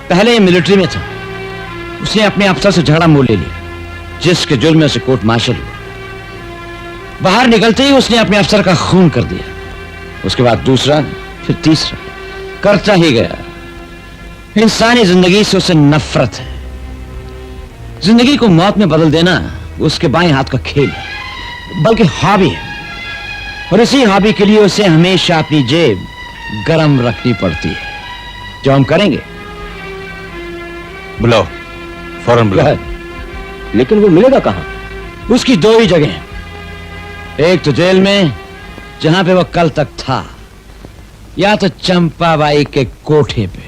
पहले ये मिलिट्री में था, उसने अपने अफसर से झगड़ा मोल ले लिया, जिसके जुर्म में उसे कोर्ट मार्शल हुआ। बाहर निकलते ही उसने अपने अफसर का खून कर दिया। उसके बाद दूसरा, फिर तीसरा, करता ही गया। इंसानी जिंदगी से उसे नफरत है। जिंदगी को मौत में बदल देना उसके बाएं हाथ का खेल है, बल्कि हॉबी है। और इसी हॉबी के लिए उसे हमेशा अपनी जेब गरम रखनी पड़ती है, जो हम करेंगे। बुलाओ, फौरन बुलाओ। लेकिन वो मिलेगा कहां? उसकी दो ही जगह हैं। एक तो जेल में, जहां पे वो कल तक था, या तो चंपाबाई के कोठे पे।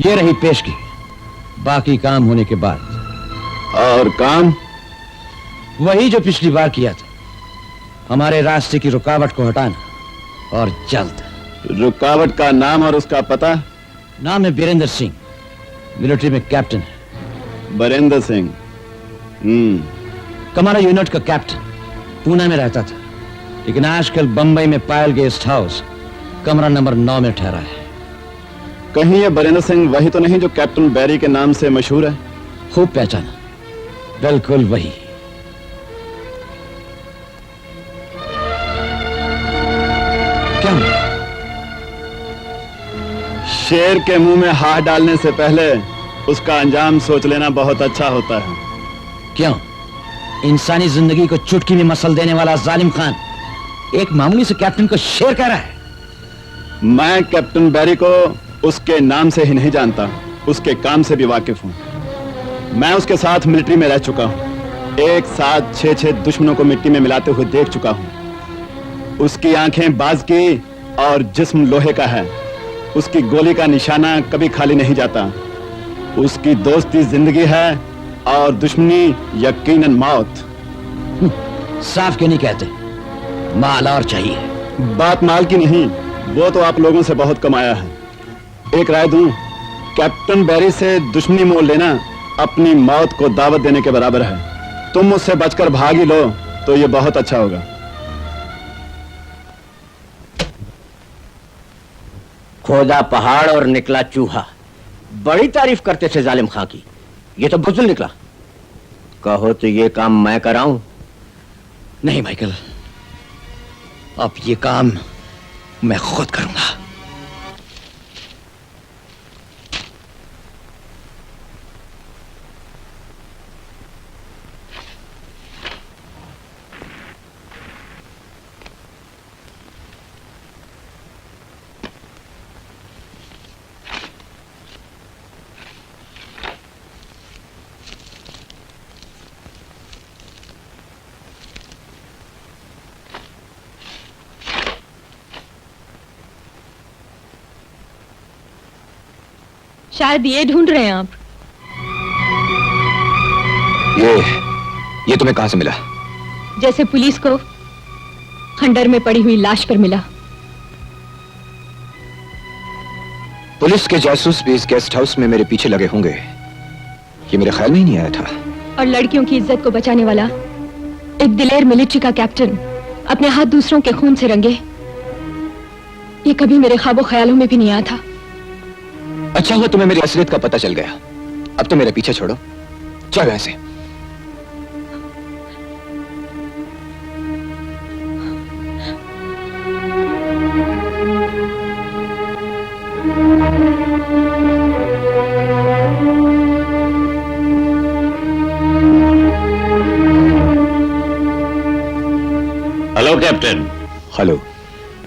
ये रही पेशगी, बाकी काम होने के बाद। और काम वही जो पिछली बार किया था, हमारे रास्ते की रुकावट को हटाना, और जल्द। रुकावट का नाम और उसका पता? नाम है बीरेंद्र सिंह, मिलिट्री में कैप्टन है। बीरेंद्र सिंह? हमारा यूनिट का कैप्टन पूना में रहता था, लेकिन आजकल बंबई में पायल गेस्ट हाउस कमरा नंबर 9 में ठहरा है। कहीं ये बीरेंद्र सिंह वही तो नहीं जो कैप्टन बैरी के नाम से मशहूर है? खूब पहचाना, बिल्कुल वही। क्या हुआ? शेर के मुंह में हाथ डालने से पहले उसका अंजाम सोच लेना बहुत अच्छा होता है। क्यों? इंसानी जिंदगी को चुटकी में मसल देने वाला जालिम खान एक मामूली से कैप्टन को शेर कह रहा है। मैं कैप्टन बैरी को उसके नाम से ही नहीं जानता, उसके काम से भी वाकिफ हूं। मैं उसके साथ मिलिट्री में रह चुका हूं, एक साथ 6-6 दुश्मनों को मिट्टी में मिलाते हुए देख चुका हूं। उसकी आंखें बाज की और जिस्म लोहे का है। उसकी गोली का निशाना कभी खाली नहीं जाता। उसकी दोस्ती जिंदगी है और दुश्मनी यकीनन मौत। साफ क्यों नहीं कहते? माल और चाहिए। बात माल की नहीं, वो तो आप लोगों से बहुत कमाया है। एक राय दूं, कैप्टन बैरी से दुश्मनी मोल लेना अपनी मौत को दावत देने के बराबर है। तुम मुझसे बचकर भाग ही लो तो ये बहुत अच्छा होगा। खोदा पहाड़ और निकला चूहा। बड़ी तारीफ करते थे जालिम खां की, ये तो बुज़दिल निकला। कहो तो ये काम मैं कराऊं? नहीं माइकल, अब ये काम मैं खुद करूंगा। शायद ये ढूंढ रहे हैं आप। ये तुम्हें कहां से मिला? जैसे पुलिस को खंडर में पड़ी हुई लाश पर मिला। पुलिस के जासूस भी इस गेस्ट हाउस में मेरे पीछे लगे होंगे, ये मेरे ख्याल में ही नहीं आया था। और लड़कियों की इज्जत को बचाने वाला एक दिलेर मिलिट्री का कैप्टन अपने हाथ दूसरों के खून से रंगे, ये कभी मेरे ख्वाबों ख्यालों में भी नहीं आया था। अच्छा हुआ तुम्हें मेरी असलियत का पता चल गया। अब तो मेरा पीछे छोड़ो चल ऐसे। Hello captain. हेलो।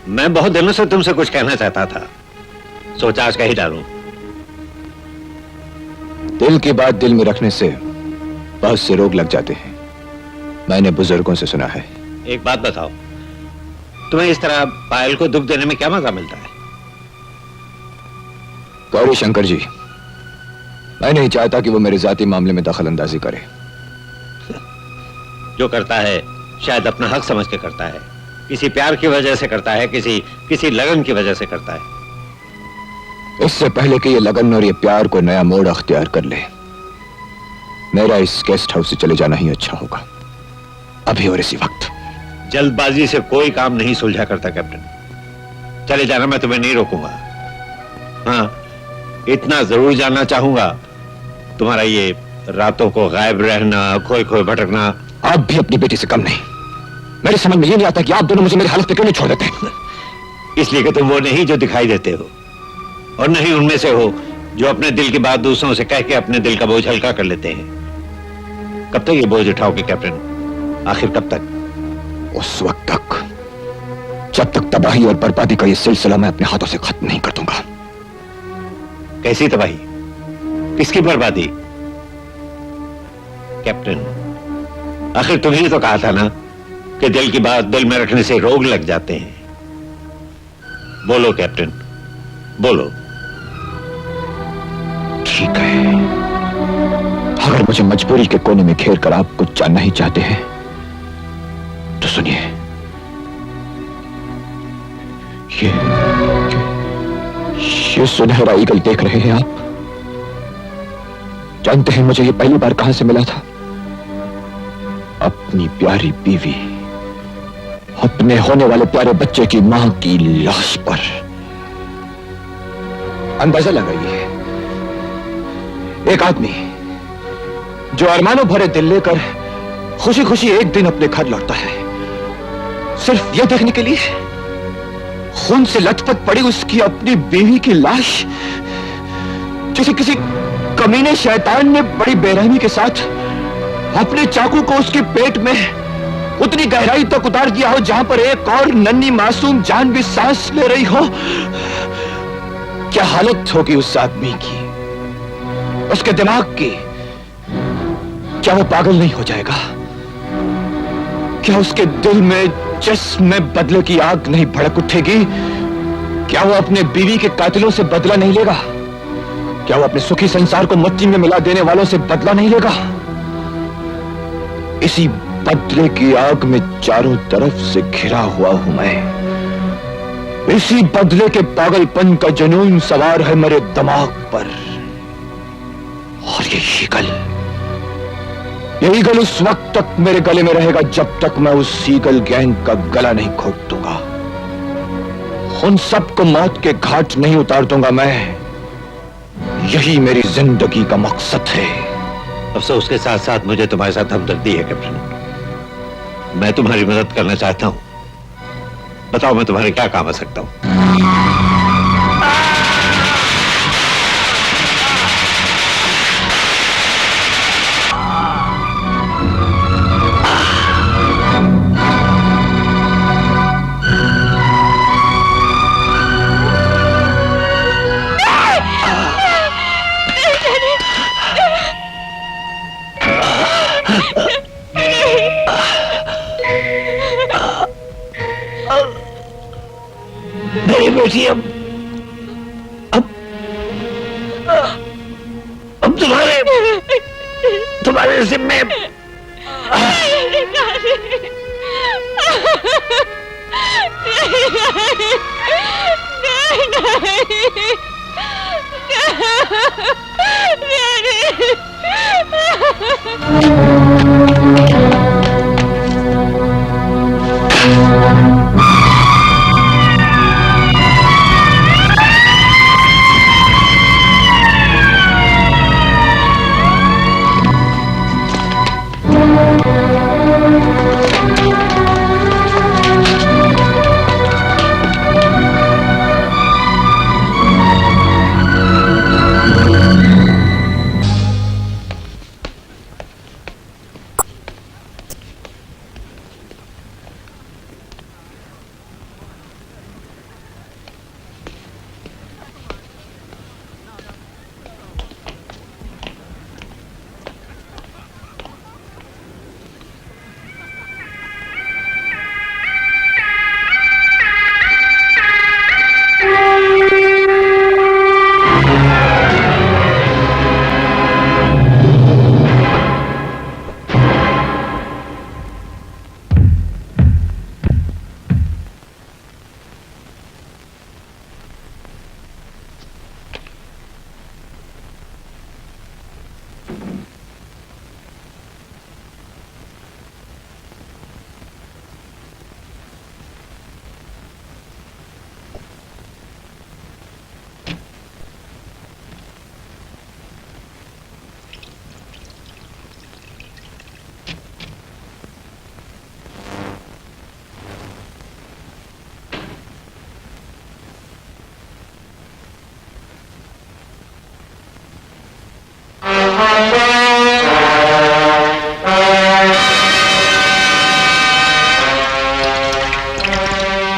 मैं बहुत दिनों से तुमसे कुछ कहना चाहता था, सोचा आज कह ही डालूं। दिल की बात दिल में रखने से बहुत से रोग लग जाते हैं, मैंने बुजुर्गों से सुना है। एक बात बताओ, तुम्हें इस तरह पायल को दुख देने में क्या मजा मिलता है? गौरी शंकर जी, मैं नहीं चाहता कि वो मेरे जाती मामले में दखल अंदाजी करे। जो करता है शायद अपना हक समझ के करता है, किसी प्यार की वजह से करता है, किसी लगन की वजह से करता है। इससे पहले कि ये लगन और ये प्यार को नया मोड़ अख्तियार कर ले, मेरा इस गेस्ट हाउस से चले जाना ही अच्छा होगा, अभी और इसी वक्त। जल्दबाजी से कोई काम नहीं सुलझा करता कैप्टन, चले जाना मैं तुम्हें नहीं रोकूंगा। हाँ, इतना जरूर जानना चाहूंगा, तुम्हारा ये रातों को गायब रहना, खोए खोए भटकना। आप भी अपनी बेटी से कम नहीं। मेरे समझ में ये नहीं आता कि आप दोनों मुझे मेरी हालत पे क्यों नहीं छोड़ देते। इसलिए कि तुम वो नहीं जो दिखाई देते हो, और नहीं उनमें से हो जो अपने दिल की बात दूसरों से कह के अपने दिल का बोझ हल्का कर लेते हैं। कब तक ये बोझ उठाओगे कैप्टन, आखिर कब तक? उस वक्त तक जब तक तबाही और बर्बादी का ये सिलसिला मैं अपने हाथों से खत्म नहीं कर दूंगा। कैसी तबाही, किसकी बर्बादी? कैप्टन, आखिर तुमने तो कहा था ना कि दिल की बात दिल में रखने से रोग लग जाते हैं। बोलो कैप्टन, बोलो। ठीक है, अगर मुझे मजबूरी के कोने में घेर कर आप कुछ जानना ही चाहते हैं तो सुनिए। ये सुनहरा ईगल देख रहे हैं आप? जानते हैं मुझे ये पहली बार कहां से मिला था? अपनी प्यारी बीवी, अपने होने वाले प्यारे बच्चे की मां की लाश पर। अंदाजा लगाइए, एक आदमी जो अरमानों भरे दिल लेकर खुशी खुशी एक दिन अपने घर लौटता है, सिर्फ यह देखने के लिए खून से लथपथ पड़ी उसकी अपनी बीवी की लाश, जिसे किसी कमीने शैतान ने बड़ी बेरहमी के साथ अपने चाकू को उसके पेट में उतनी गहराई तक उतार दिया हो जहां पर एक और नन्ही मासूम जान भी सांस ले रही हो। क्या हालत होगी उस आदमी की, उसके दिमाग की? क्या वो पागल नहीं हो जाएगा? क्या उसके दिल में जिस्म में बदले की आग नहीं भड़क उठेगी? क्या वो अपने बीवी के कातिलों से बदला नहीं लेगा? क्या वो अपने सुखी संसार को मिट्टी में मिला देने वालों से बदला नहीं लेगा? इसी बदले की आग में चारों तरफ से घिरा हुआ हूं मैं। इसी बदले के पागलपन का जुनून सवार है मेरे दिमाग पर। और ये ईगल उस वक्त तक मेरे गले में रहेगा जब तक मैं उस ईगल गैंग का गला नहीं घोट दूंगा, उन सबको मौत के घाट नहीं उतार दूंगा मैं। यही मेरी जिंदगी का मकसद है। अफसोस के साथ साथ मुझे तुम्हारे साथ हमदर्दी है कैप्टन। मैं तुम्हारी मदद करना चाहता हूं, बताओ मैं तुम्हारे क्या काम आ सकता हूं? मेरी बेटी अब तुम्हारे जिम्मे।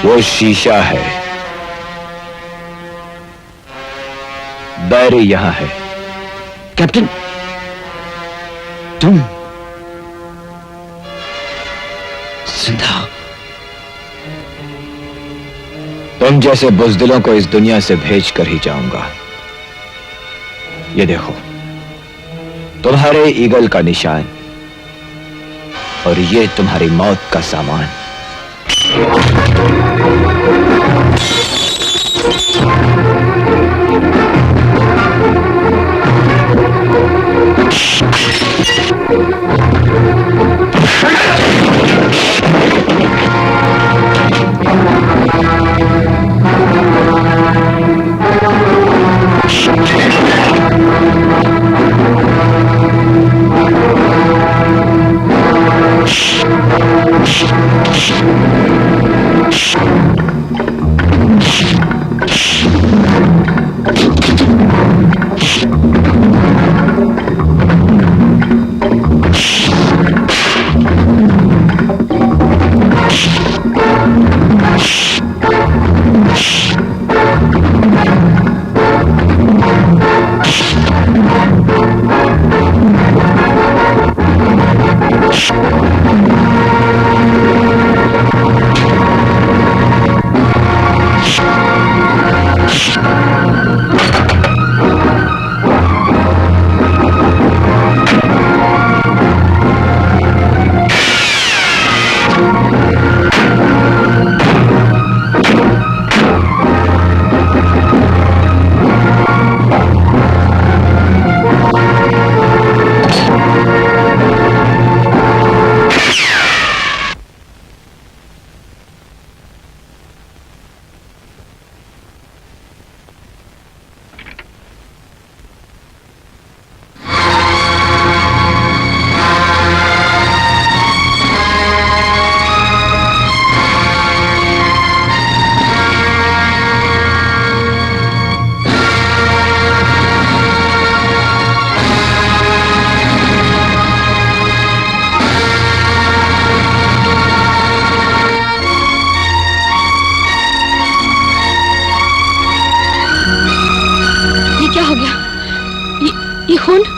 वो शीशा है, बैरी यहां है। कैप्टन, तुम जिंदा हो? तुम जैसे बुजदिलों को इस दुनिया से भेज कर ही जाऊंगा। ये देखो, तुम्हारे ईगल का निशान और ये तुम्हारी मौत का सामान।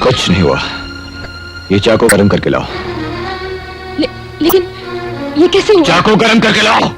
कुछ नहीं हुआ। ये चाकू गरम करके लाओ। लेकिन ये कैसे हुआ? चाकू गरम करके लाओ।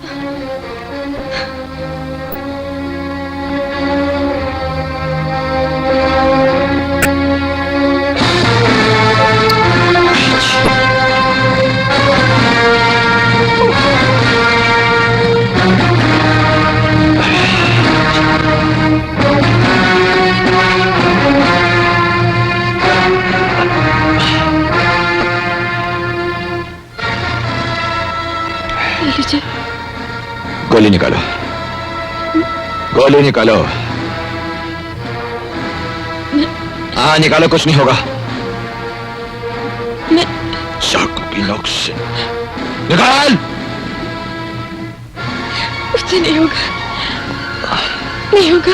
गोली निकालो, गोली निकालो। हाँ निकालो, कुछ नहीं होगा। चाकू की नोक से निकाल। कुछ नहीं होगा, नहीं होगा।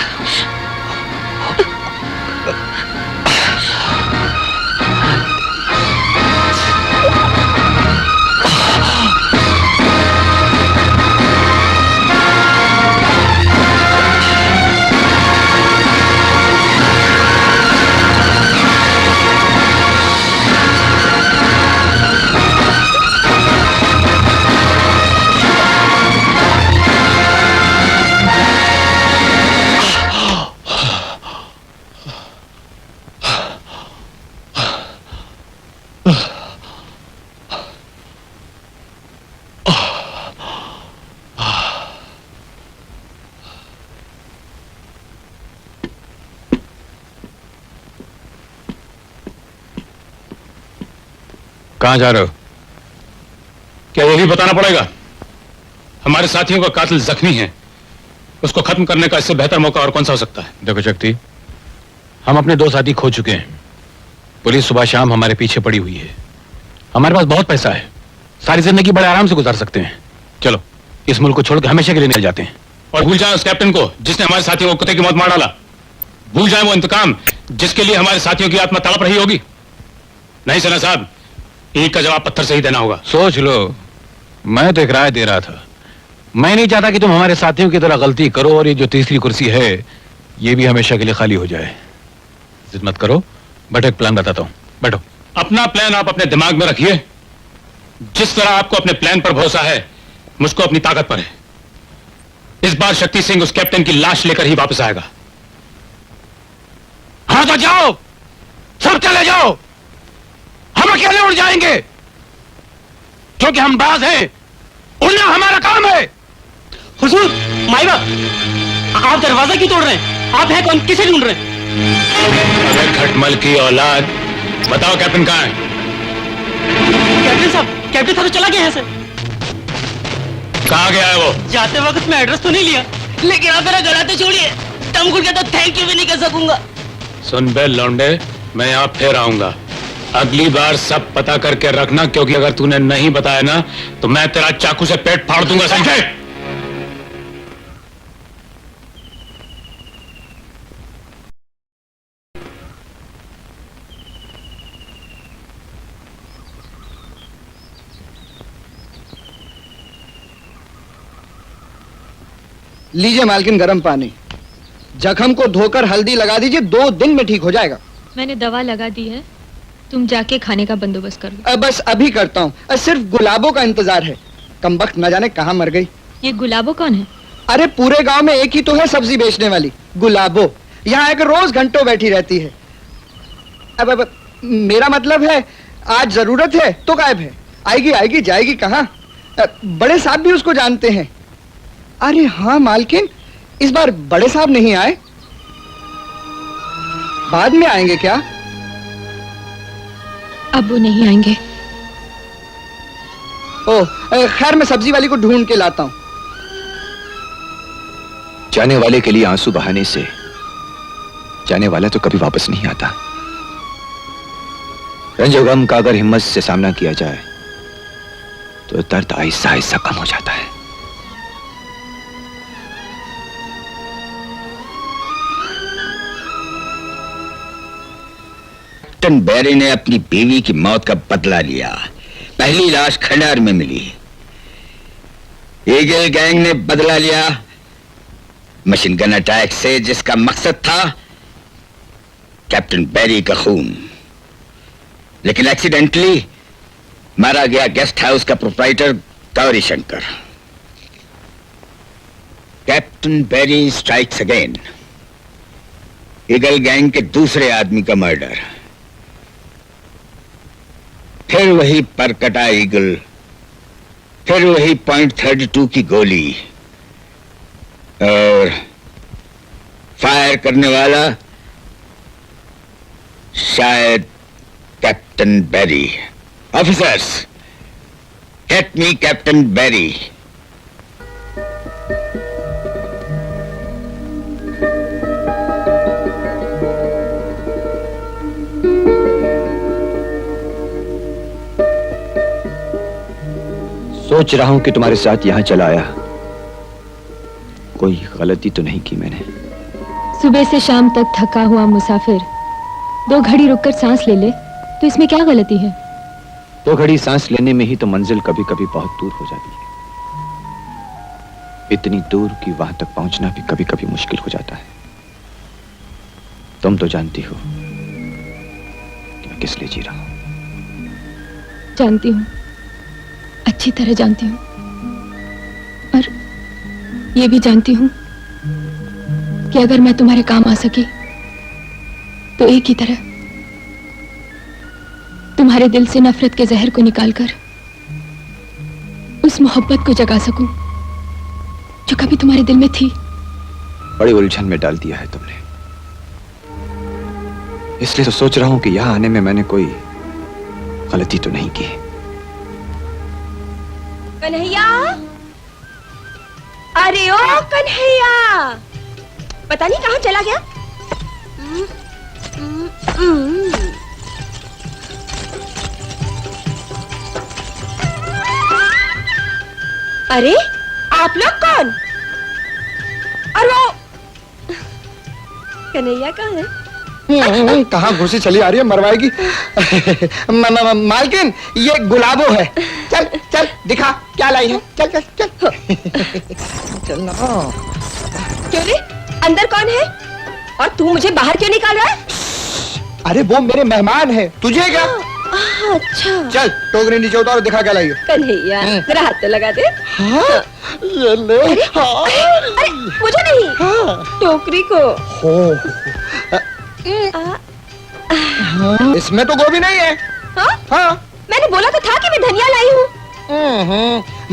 कहां जा रहे हो? क्या यही बताना पड़ेगा? हमारे साथियों का कातिल जख्मी है, उसको खत्म करने का इससे बेहतर मौका और कौन सा हो सकता है? देखो शक्ति, हम अपने 2 साथी खो चुके हैं। पुलिस सुबह शाम हमारे पीछे पड़ी हुई है। हमारे पास बहुत पैसा है, सारी जिंदगी बड़े आराम से गुजार सकते हैं। चलो इस मुल्क को छोड़कर हमेशा के लिए निकल जाते हैं। और भूल जाए उस कैप्टन को जिसने हमारे साथियों को कुत्ते की मौत मार डाला। भूल जाए वो इंतकाम जिसके लिए हमारे साथियों की आत्मा तड़प रही होगी। नहीं सना साहब, ईंट का जवाब पत्थर से ही देना होगा। सोच लो, मैं तो एक राय दे रहा था। मैं नहीं चाहता कि तुम हमारे साथियों की तरह गलती करो और ये जो तीसरी कुर्सी है ये भी हमेशा के लिए खाली हो जाए। जिद मत करो, बैठो, एक प्लान बताता हूं, बैठो। अपना प्लान आप अपने दिमाग में रखिए। जिस तरह आपको अपने प्लान पर भरोसा है, मुझको अपनी ताकत पर है। इस बार शक्ति सिंह उस कैप्टन की लाश लेकर ही वापस आएगा। हाँ तो जाओ, सब चले जाओ, हम अकेले उड़ जाएंगे क्योंकि हम बाज हैं, उड़ना हमारा काम है। हुजूर, माई बाप, आप दरवाजा क्यों तोड़ रहे हैं? आप हैं कौन, किसे ढूंढ रहे हैं? अरे खटमल की औलाद, बताओ कैप्टन कहाँ है? कैप्टन साहब तो चला गया है सर। कहाँ गया है वो? जाते वक्त मैं एड्रेस तो नहीं लिया, लेकिन आप मेरा घर आते छोड़िए, टम खुल के तो थैंक यू भी नहीं कर सकूंगा। सुन बे लौंडे, मैं यहाँ फिर आऊंगा। अगली बार सब पता करके रखना, क्योंकि अगर तूने नहीं बताया ना तो मैं तेरा चाकू से पेट फाड़ दूंगा, समझे? लीजिए मालकिन गरम पानी, जख्म को धोकर हल्दी लगा दीजिए, 2 दिन में ठीक हो जाएगा। मैंने दवा लगा दी है, तुम जाके खाने का बंदोबस्त कर लो। बस अभी करता हूँ, सिर्फ गुलाबों का इंतजार है। कमबख्त न जाने कहाँ मर गई। ये गुलाबो कौन है? अरे पूरे गांव में एक ही तो है सब्जी बेचने वाली, गुलाबो। यहाँ आकर रोज घंटों बैठी रहती है। अब मेरा मतलब है, आज जरूरत है तो गायब है, आएगी आएगी जाएगी कहाँ। बड़े साहब भी उसको जानते हैं। अरे हाँ मालकिन, इस बार बड़े साहब नहीं आए, बाद में आएंगे क्या? अब वो नहीं आएंगे। ओह खैर, मैं सब्जी वाली को ढूंढ के लाता हूं। जाने वाले के लिए आंसू बहाने से जाने वाला तो कभी वापस नहीं आता। रंज और गम का अगर हिम्मत से सामना किया जाए तो दर्द आहिस्ता आहिस्ता कम हो जाता है। कैप्टन बैरी ने अपनी बीवी की मौत का बदला लिया। पहली लाश खंडार में मिली। ईगल गैंग ने बदला लिया मशीन गन अटैक से, जिसका मकसद था कैप्टन बैरी का खून। लेकिन एक्सीडेंटली मारा गया गेस्ट हाउस का प्रोप्राइटर गौरी शंकर। कैप्टन बैरी स्ट्राइक्स अगेन। ईगल गैंग के दूसरे आदमी का मर्डर। फिर वही परकटा ईगल, फिर वही .32 की गोली, और फायर करने वाला शायद कैप्टन बैरी। ऑफिसर्स, गेट मी कैप्टन बैरी। सोच रहा हूं कि तुम्हारे साथ यहां चला आया, कोई गलती तो नहीं की मैंने। सुबह से शाम तक थका हुआ मुसाफिर 2 घड़ी रुककर सांस ले ले तो इसमें क्या गलती है? 2 घड़ी सांस लेने में ही तो मंजिल कभी कभी बहुत दूर हो जाती है। इतनी दूर कि वहां तक पहुंचना भी कभी कभी मुश्किल हो जाता है। तुम तो जानती हो कि मैं किस लिए जी रहा हूं। जानती हूँ, अच्छी तरह जानती हूँ, और ये भी जानती हूँ कि अगर मैं तुम्हारे काम आ सकी तो एक ही तरह तुम्हारे दिल से नफरत के जहर को निकालकर उस मोहब्बत को जगा सकूं जो कभी तुम्हारे दिल में थी। बड़ी उलझन में डाल दिया है तुमने, इसलिए तो सोच रहा हूं कि यहां आने में मैंने कोई गलती तो नहीं की। कन्हैया, अरे ओ कन्हैया, पता नहीं कहां चला गया। अरे आप लोग कौन? और वो कन्हैया कहाँ है? कहाँ घुसी चली आ रही है, मरवाएगी। मालकिन ये गुलाबो है। चल चल दिखा क्या लाई है, चल चल चल। चल ना। क्यों रे, अंदर कौन है और तू मुझे बाहर क्यों निकाल रहा है? अरे वो मेरे मेहमान है, तुझे क्या? अच्छा चल टोकरी नीचे उतार, दिखा क्या लाई है। कन्हैया जरा हाथ तो लगा दे। हाँ? ये ले। अरे मुझे नहीं, टोकरी को। इसमें तो गोभी नहीं है। हाँ? मैंने बोला तो था कि मैं धनिया लाई हूँ।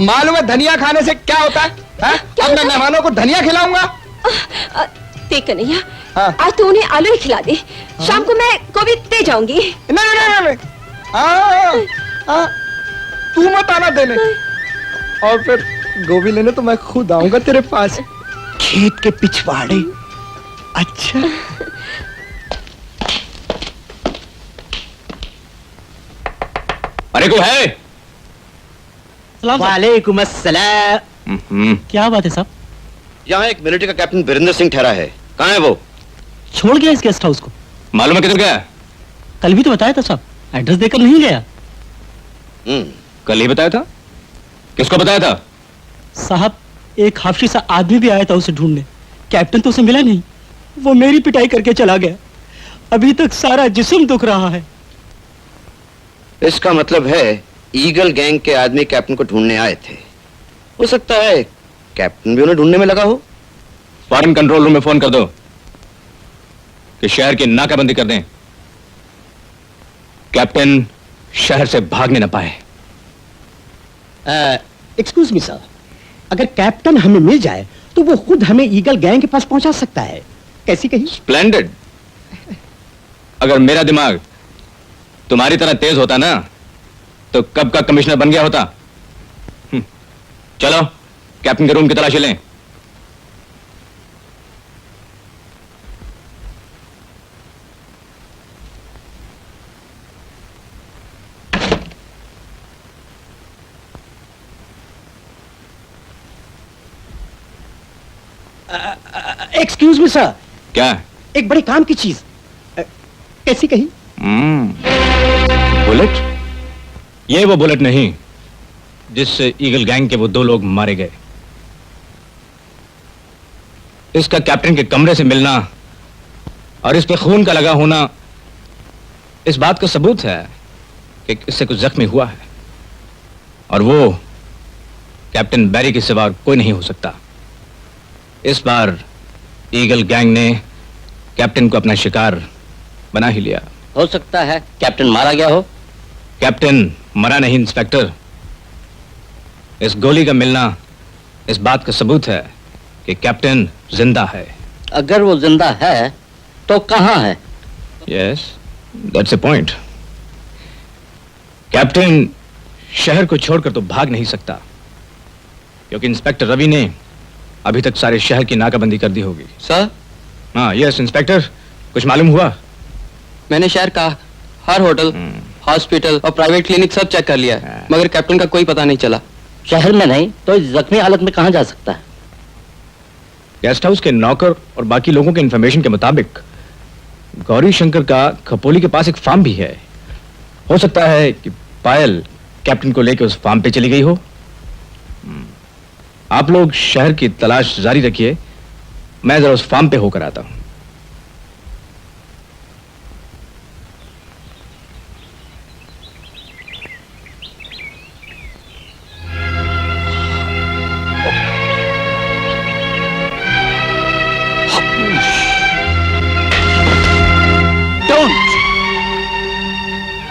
मालूम है धनिया खाने से क्या होता है? अब मैं मेहमानों को धनिया खिलाऊंगा। देख कन्हैया, आज तू उन्हें आलू ही खिला दे, शाम को मैं गोभी दे जाऊंगी। नहीं, तू मत आना देने, और फिर गोभी लेने तो मैं खुद आऊंगा तेरे पास, खेत के पिछवाड़े। अच्छा अरे को है? वालेकुम अस्सलाम। क्या बात है साहब? यहाँ एक मिलिट्री का कैप्टन वीरेंद्र सिंह ठहरा है, कहाँ है वो? छोड़ गया इस गेस्ट हाउस को। मालूम है किधर गया? कल भी तो बताया था साहब, एड्रेस देकर नहीं गया। कल ही बताया था? किसको बताया था? साहब एक हाफशी सा आदमी भी आया था उसे ढूंढने, कैप्टन तो उसे मिला नहीं, वो मेरी पिटाई करके चला गया। अभी तक सारा जिस्म दुख रहा है। इसका मतलब है ईगल गैंग के आदमी कैप्टन को ढूंढने आए थे। हो सकता है कैप्टन भी उन्हें ढूंढने में लगा हो। फॉरेन कंट्रोल रूम में फोन कर दो कि शहर की नाकाबंदी कर दें, कैप्टन शहर से भागने न पाए। एक्सक्यूज मी सर, अगर कैप्टन हमें मिल जाए तो वो खुद हमें ईगल गैंग के पास पहुंचा सकता है। कैसी कही? स्प्लेंडेड। अगर मेरा दिमाग तुम्हारी तरह तेज होता ना तो कब का कमिश्नर बन गया होता। चलो कैप्टन के रूम की तलाशी लें। Excuse me sir. क्या? एक बड़े काम की चीज। कैसी कही? बुलेट? ये वो बुलेट नहीं जिससे ईगल गैंग के वो 2 लोग मारे गए। इसका कैप्टन के कमरे से मिलना और इस पे खून का लगा होना इस बात का सबूत है कि इससे कुछ जख्मी हुआ है, और वो कैप्टन बैरी के सिवा कोई नहीं हो सकता। इस बार ईगल गैंग ने कैप्टन को अपना शिकार बना ही लिया। हो सकता है कैप्टन मारा गया हो। कैप्टन मरा नहीं इंस्पेक्टर। इस गोली का मिलना इस बात का सबूत है कि कैप्टन जिंदा है। अगर वो जिंदा है तो कहां है? Yes, that's a point. Captain शहर को छोड़कर तो भाग नहीं सकता, क्योंकि इंस्पेक्टर रवि ने अभी तक सारे शहर की नाकाबंदी कर दी होगी। सर? हाँ यस इंस्पेक्टर, कुछ मालूम हुआ? मैंने शहर का हर होटल, हॉस्पिटल और प्राइवेट क्लिनिक सब चेक कर लिया है, मगर कैप्टन का कोई पता नहीं चला। शहर में नहीं तो इस जख्मी हालत में कहां जा सकता है? गेस्ट हाउस के नौकर और बाकी लोगों के इंफॉर्मेशन के मुताबिक गौरी शंकर का खपोली के पास एक फार्म भी है। हो सकता है कि पायल कैप्टन को लेकर उस फार्म पे चली गई हो। आप लोग शहर की तलाश जारी रखिए, मैं जरा उस फार्म पे होकर आता हूं।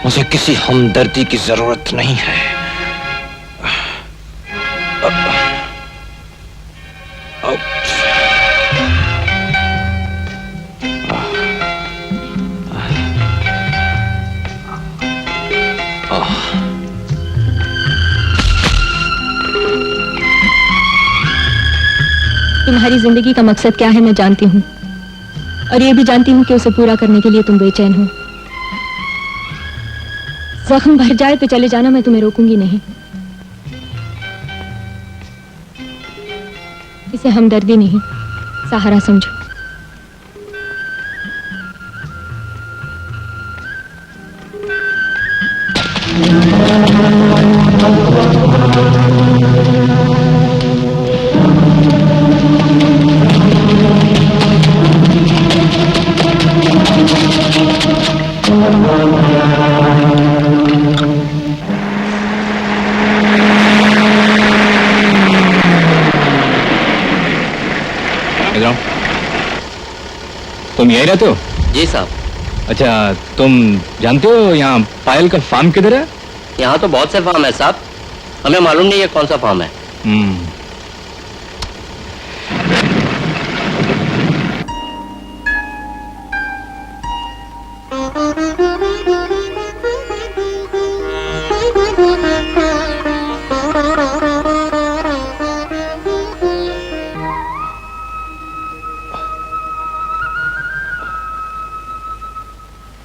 मुझे किसी हमदर्दी की जरूरत नहीं है। तुम्हारी जिंदगी का मकसद क्या है मैं जानती हूँ, और ये भी जानती हूँ कि उसे पूरा करने के लिए तुम बेचैन हो। जख्म भर जाए तो चले जाना, मैं तुम्हें रोकूंगी नहीं। इसे हमदर्दी नहीं, सहारा समझो। इधर आओ। तुम यहीं रहते हो? जी साहब। अच्छा, तुम जानते हो यहाँ पायल का फार्म किधर है? यहाँ तो बहुत से फार्म है साहब, हमें मालूम नहीं है कौन सा फार्म है।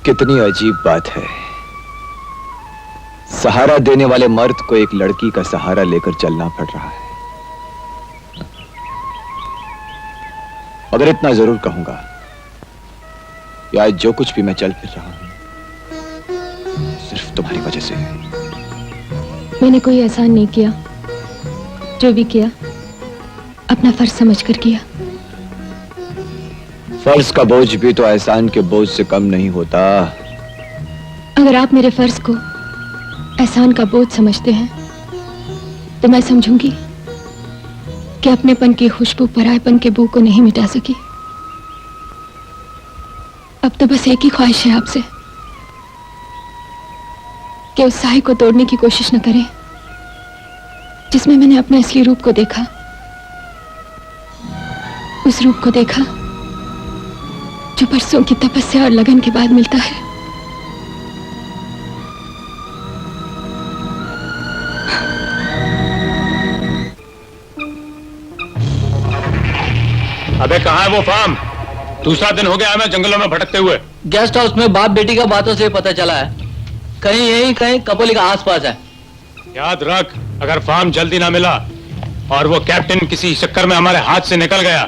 कितनी अजीब बात है, सहारा देने वाले मर्द को एक लड़की का सहारा लेकर चलना पड़ रहा है। मगर इतना जरूर कहूंगा कि आज जो कुछ भी मैं चल फिर रहा हूं सिर्फ तुम्हारी वजह से है। मैंने कोई एहसान नहीं किया, जो भी किया अपना फर्ज समझकर किया। फर्ज का बोझ भी तो एहसान के बोझ से कम नहीं होता। अगर आप मेरे फर्ज को एहसान का बोझ समझते हैं तो मैं समझूंगी कि अपनेपन की खुशबू परायपन के बू को नहीं मिटा सकी। अब तो बस एक ही ख्वाहिश है आपसे कि उस साए को तोड़ने की कोशिश न करें जिसमें मैंने अपने असली रूप को देखा, उस रूप को देखा जो बरसों की तपस्या और लगन के बाद मिलता है। अबे कहाँ है वो फार्म? दूसरा दिन हो गया मैं जंगलों में भटकते हुए। गेस्ट हाउस में बाप बेटी का बातों से पता चला है, कहीं यही कहीं कपोली का आसपास है। याद रख, अगर फार्म जल्दी ना मिला और वो कैप्टन किसी चक्कर में हमारे हाथ से निकल गया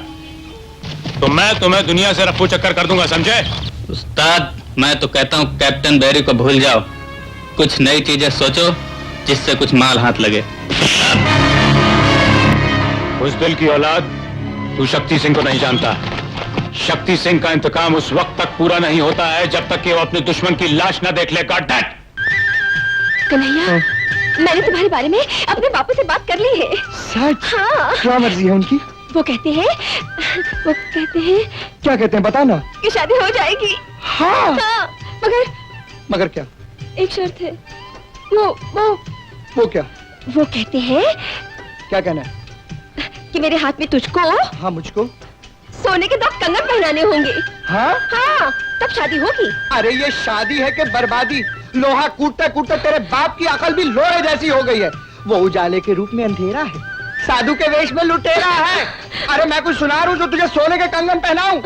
तो मैं तुम्हें दुनिया से रफू चक्कर कर दूंगा, समझे? उस्ताद, मैं तो कहता हूँ कैप्टन बेरी को भूल जाओ, कुछ नई चीजें सोचो जिससे कुछ माल हाथ लगे। उस दिल की औलाद तू शक्ति सिंह को नहीं जानता। शक्ति सिंह का इंतकाम उस वक्त तक पूरा नहीं होता है जब तक कि वो अपने दुश्मन की लाश न देख ले। Got that? कन्हैया, मैंने तुम्हारे बारे में अपने बापू से बात कर ली है। सच? हाँ। क्या मर्जी है उनकी? वो कहते हैं क्या कहते हैं, बता ना। कि शादी हो जाएगी। हाँ। हाँ, मगर क्या? एक शर्त है। वो क्या? वो कहते हैं। क्या कहना है? कि मेरे हाथ में तुझको, हाँ मुझको, सोने के 2 कंगन पहनाने होंगे। हाँ? हाँ, तब शादी होगी। अरे ये शादी है कि बर्बादी? लोहा कूटते कूटते तेरे बाप की अकल भी लोहे जैसी हो गई है। वो उजाले के रूप में अंधेरा है, साधु के वेश में लुटेरा है। अरे मैं कुछ सुना रहा हूँ जो तुझे सोने के कंगन पहनाऊं?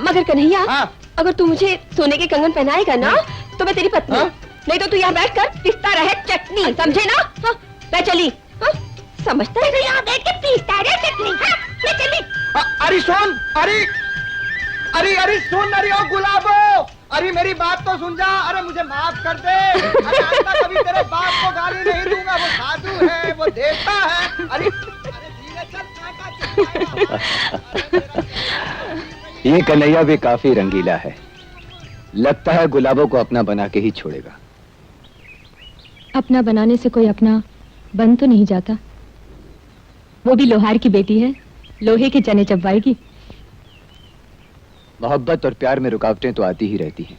मगर कन्हैया, हाँ? अगर तू मुझे सोने के कंगन पहनाएगा ना तो मैं तेरी पत्नी, हाँ? नहीं तो तू यहाँ बैठकर पीसता रहे चटनी, समझे ना? हाँ, मैं चली। हाँ? समझता है यहाँ बैठ के पीसता रहे चटनी। हाँ, मैं चली। अरे सुन, अरे सुन, अरे ओ गुलाबो, अरे मेरी बात तो सुन जा। अरे मुझे माफ कर दे, अरे आइंदा कभी तेरे बाप को गाली नहीं दूंगा। वो साधु है, वो देवता है। अरे धीरे चल। ये कन्हैया भी काफी रंगीला है, लगता है गुलाबों को अपना बना के ही छोड़ेगा। अपना बनाने से कोई अपना बन तो नहीं जाता। वो भी लोहार की बेटी है, लोहे के चने चबवाएगी। मोहब्बत और प्यार में रुकावटें तो आती ही रहती हैं,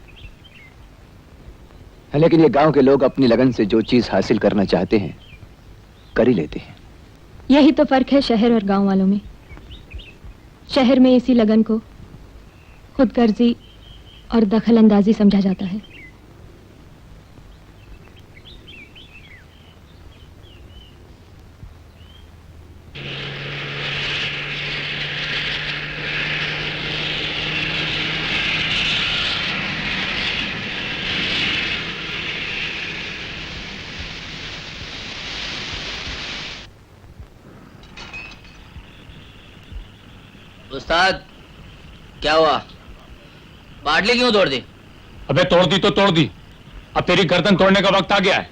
लेकिन ये गांव के लोग अपनी लगन से जो चीज हासिल करना चाहते हैं कर ही लेते हैं। यही तो फर्क है शहर और गांव वालों में। शहर में इसी लगन को खुदगर्जी और दखल अंदाजी समझा जाता है। उस्ताद, क्या हुआ? बाटली क्यों तोड़ दी? अबे तोड़ दी तो तोड़ दी, अब तेरी गर्दन तोड़ने का वक्त आ गया है।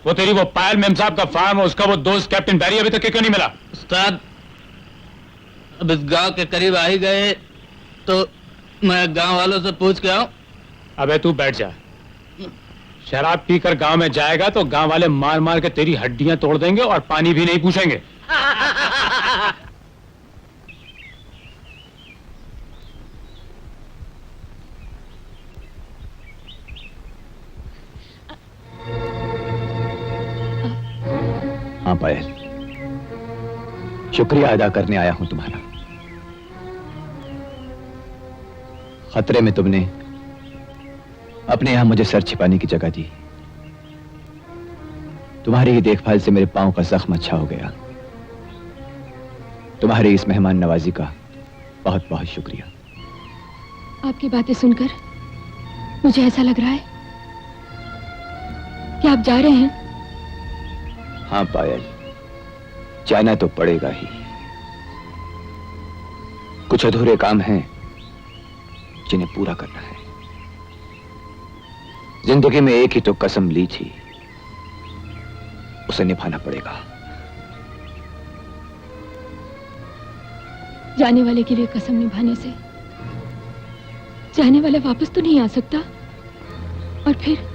वो तेरी वो पायल मेम साहब का फार्म और उसका वो दोस्त कैप्टन बैरी अभी तक क्यों नहीं मिला? उस्ताद, अब इस गांव के करीब आ ही गए तो मैं गांव वालों से पूछ के आऊं। अबे तू बैठ जा। शराब पीकर गांव में जाएगा तो गांव वाले मार मार के तेरी हड्डियां तोड़ देंगे और पानी भी नहीं पूछेंगे। हाँ पायल, शुक्रिया अदा करने आया हूं तुम्हारा। खतरे में तुमने अपने यहां मुझे सर छिपाने की जगह दी। तुम्हारी ही देखभाल से मेरे पांव का जख्म अच्छा हो गया। तुम्हारी इस मेहमान नवाजी का बहुत बहुत शुक्रिया। आपकी बातें सुनकर मुझे ऐसा लग रहा है कि आप जा रहे हैं। हाँ पायल, जाना तो पड़ेगा ही। कुछ अधूरे काम हैं जिन्हें पूरा करना है। जिंदगी में एक ही तो कसम ली थी, उसे निभाना पड़ेगा। जाने वाले के लिए कसम निभाने से जाने वाला वापस तो नहीं आ सकता, और फिर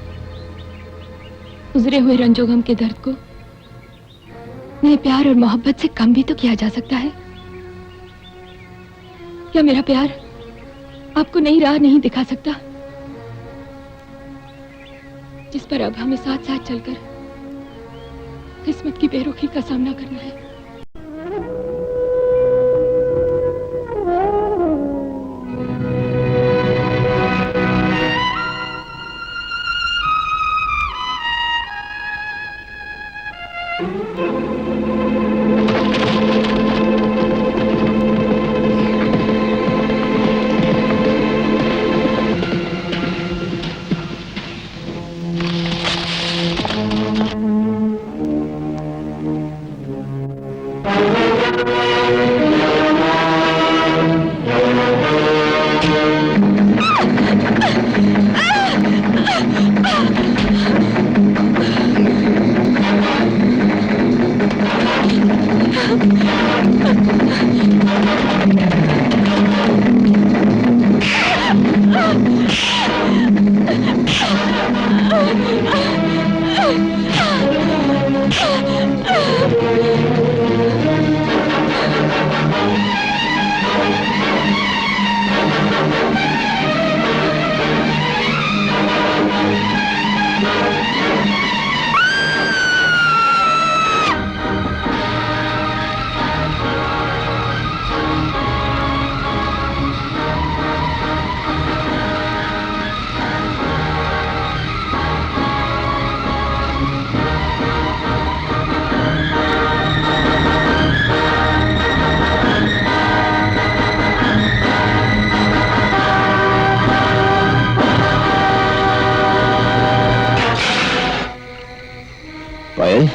गुजरे हुए रंजोगम के दर्द को नए प्यार और मोहब्बत से कम भी तो किया जा सकता है। क्या मेरा प्यार आपको नई राह नहीं दिखा सकता, जिस पर अब हमें साथ साथ चलकर किस्मत की बेरुखी का सामना करना है? पायल,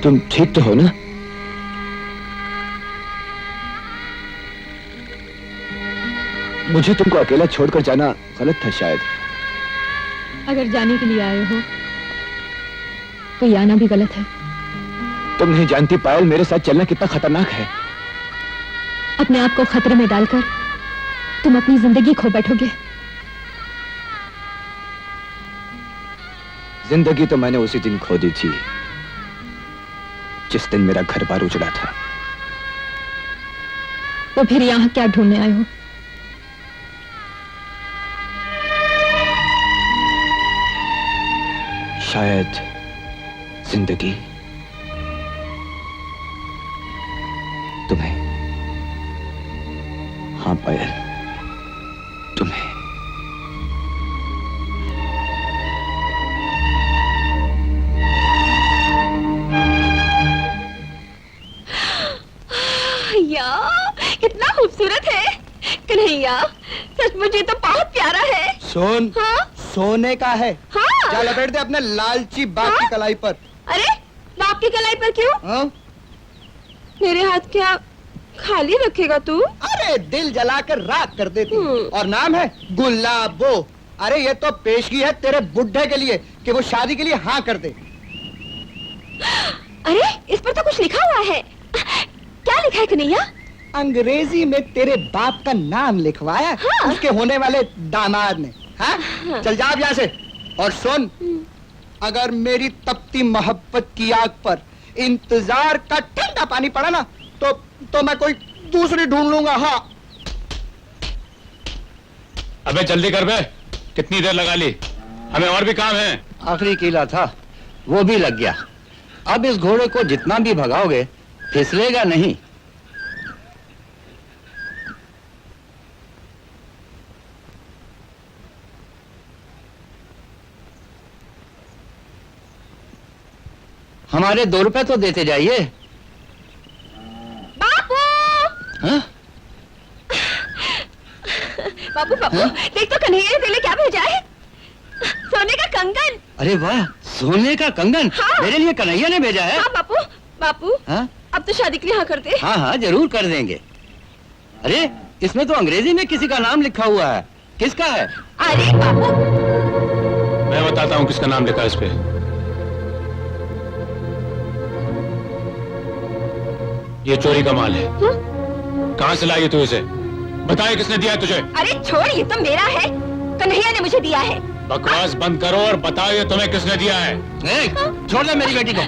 तुम ठीक तो हो ना? मुझे तुमको अकेला छोड़कर जाना गलत था शायद। अगर जाने के लिए आए हो तो ये आना भी गलत है। तुम नहीं जानती पायल, मेरे साथ चलना कितना खतरनाक है। अपने आप को खतरे में डालकर तुम अपनी जिंदगी खो बैठोगे। जिंदगी तो मैंने उसी दिन खो दी थी जिस दिन मेरा घर बार उजड़ा था। तो फिर यहाँ क्या ढूंढने आए हो? शायद जिंदगी तुम्हें। हाँ पायल, तुम्हें। कितना खूबसूरत है कन्हैया, सचमुच ये तो बहुत प्यारा है। सोन, हाँ? सोने का है। हाँ? जा लपेट दे अपने लालची बाप की कलाई पर। अरे बाप की कलाई पर क्यों? हाँ? मेरे हाथ क्या खाली रखेगा तू? अरे दिल जलाकर राख कर देती। और नाम है गुलाबो। अरे ये तो पेशगी है तेरे बुढ़े के लिए कि वो शादी के लिए हाँ कर दे। अरे इस पर तो कुछ लिखा हुआ है। क्या लिखा है कन्हैया? अंग्रेजी में तेरे बाप का नाम लिखवाया। हाँ। उसके होने वाले दामाद ने। हाँ? हाँ। चल जा अब यहाँ से। और सुन, अगर मेरी तपती मोहब्बत की आग पर इंतजार का ठंडा पानी पड़ा ना तो मैं कोई दूसरी ढूंढ लूंगा। हाँ। अबे जल्दी कर बे, कितनी देर लगा ली, हमें और भी काम है। आखिरी कीला था, वो भी लग गया। अब इस घोड़े को जितना भी भगाओगे फिसलेगा नहीं। हमारे 2 रुपए तो देते जाइए। बापू! हाँ? बापू बापू, देख तो कन्हैया ने तेरे लिए क्या भेजा है। सोने का कंगन। अरे वाह, सोने का कंगन। हाँ। मेरे लिए कन्हैया ने भेजा है। हाँ बापू। बापू, हाँ? अब तो शादी के लिए हाँ कर दे। हाँ हाँ जरूर कर देंगे। अरे इसमें तो अंग्रेजी में किसी का नाम लिखा हुआ है, किसका है? अरे बापू, मैं बताता हूँ किसका नाम लिखा है इस पे। ये चोरी का माल है। कहाँ से लाई तू इसे? बताए किसने दिया तुझे? अरे छोड़, ये तो मेरा है, कन्हैया ने मुझे दिया है। बकवास बंद करो और बताओ ये तुम्हें किसने दिया है। छोड़ दे मेरी बेटी को।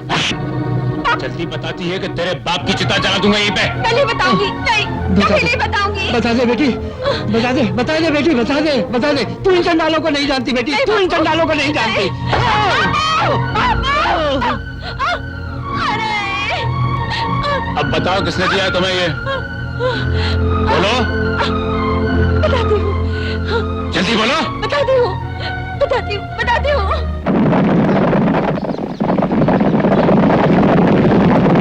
जल्दी बताती है कि तेरे बाप की चिता जला दूंगा यहीं पे। कल ही बताऊंगी। नहीं, कभी नहीं बताऊंगी। बता दे बेटी, बता दे बेटी, बता दे। तू इन चंडालों को नहीं जानती बेटी, तू इन चंडालों को नहीं जानती। अब बताओ किसने दिया है तुम्हें ये? बोलो, बताती हूँ। जल्दी बोलो। बताती हूँ।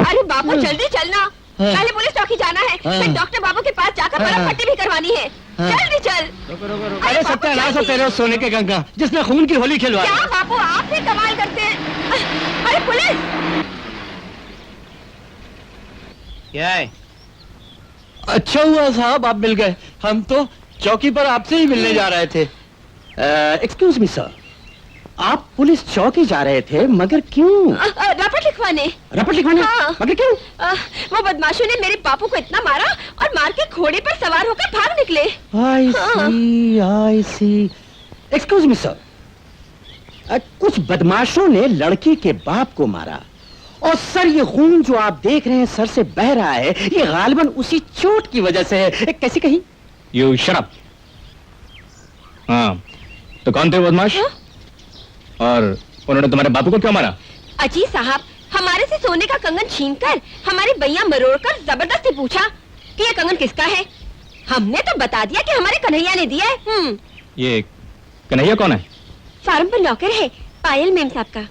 अरे बाबू जल्दी चलना, पहले पुलिस चौकी जाना है, फिर डॉक्टर बाबू के पास जाकर बर्फ पट्टी भी करवानी है। जल्दी चल। अरे सत्यानाश हो तेरे उस सोने के गंगा जिसने खून की होली खिलवाई। क्या बाबू, आप भी कमाल करते हैं। अरे पुलिस! क्या है? अच्छा हुआ साहब आप मिल गए, हम तो चौकी पर आपसे ही मिलने जा रहे थे। एक्सक्यूज मी सर, आप पुलिस चौकी जा रहे थे मगर क्यों? रपट लिखवाने। रपट लिखवाने? हाँ। मगर क्यों? वो बदमाशों ने मेरे बापू को इतना मारा और मार के घोड़े पर सवार होकर भाग निकले। आई सी। एक्सक्यूज मी सर, कुछ बदमाशों ने लड़की के बाप को मारा और सर ये खून जो आप देख रहे हैं सर से बह रहा है, ये गालिबन उसी चोट की वजह से है। कैसी कही? You shut up. हाँ, तो कौन थे बदमाश? और उन्होंने तुम्हारे बापू को क्यों मारा? अजी साहब, हमारे से सोने का कंगन छीनकर हमारी बैया मरोड़कर जबरदस्ती पूछा कि ये कंगन किसका है। हमने तो बता दिया कि हमारे कन्हैया ने दिया है। ये कन्हैया कौन है? फार्म पर नौकर है, पायल मेम साहब का।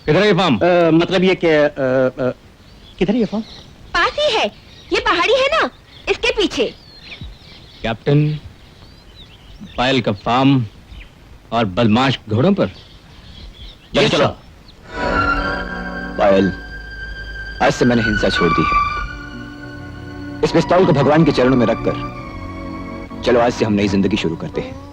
किधर है ये फार्म? मतलब ये किधर है ये फार्म? पास ही है, ये पहाड़ी है ना, इसके पीछे। कैप्टन, पायल का फार्म और बदमाश घोड़ों पर। चलो। पायल, आज से मैंने हिंसा छोड़ दी है। इस पिस्तौल को भगवान के चरणों में रखकर चलो आज से हम नई जिंदगी शुरू करते हैं।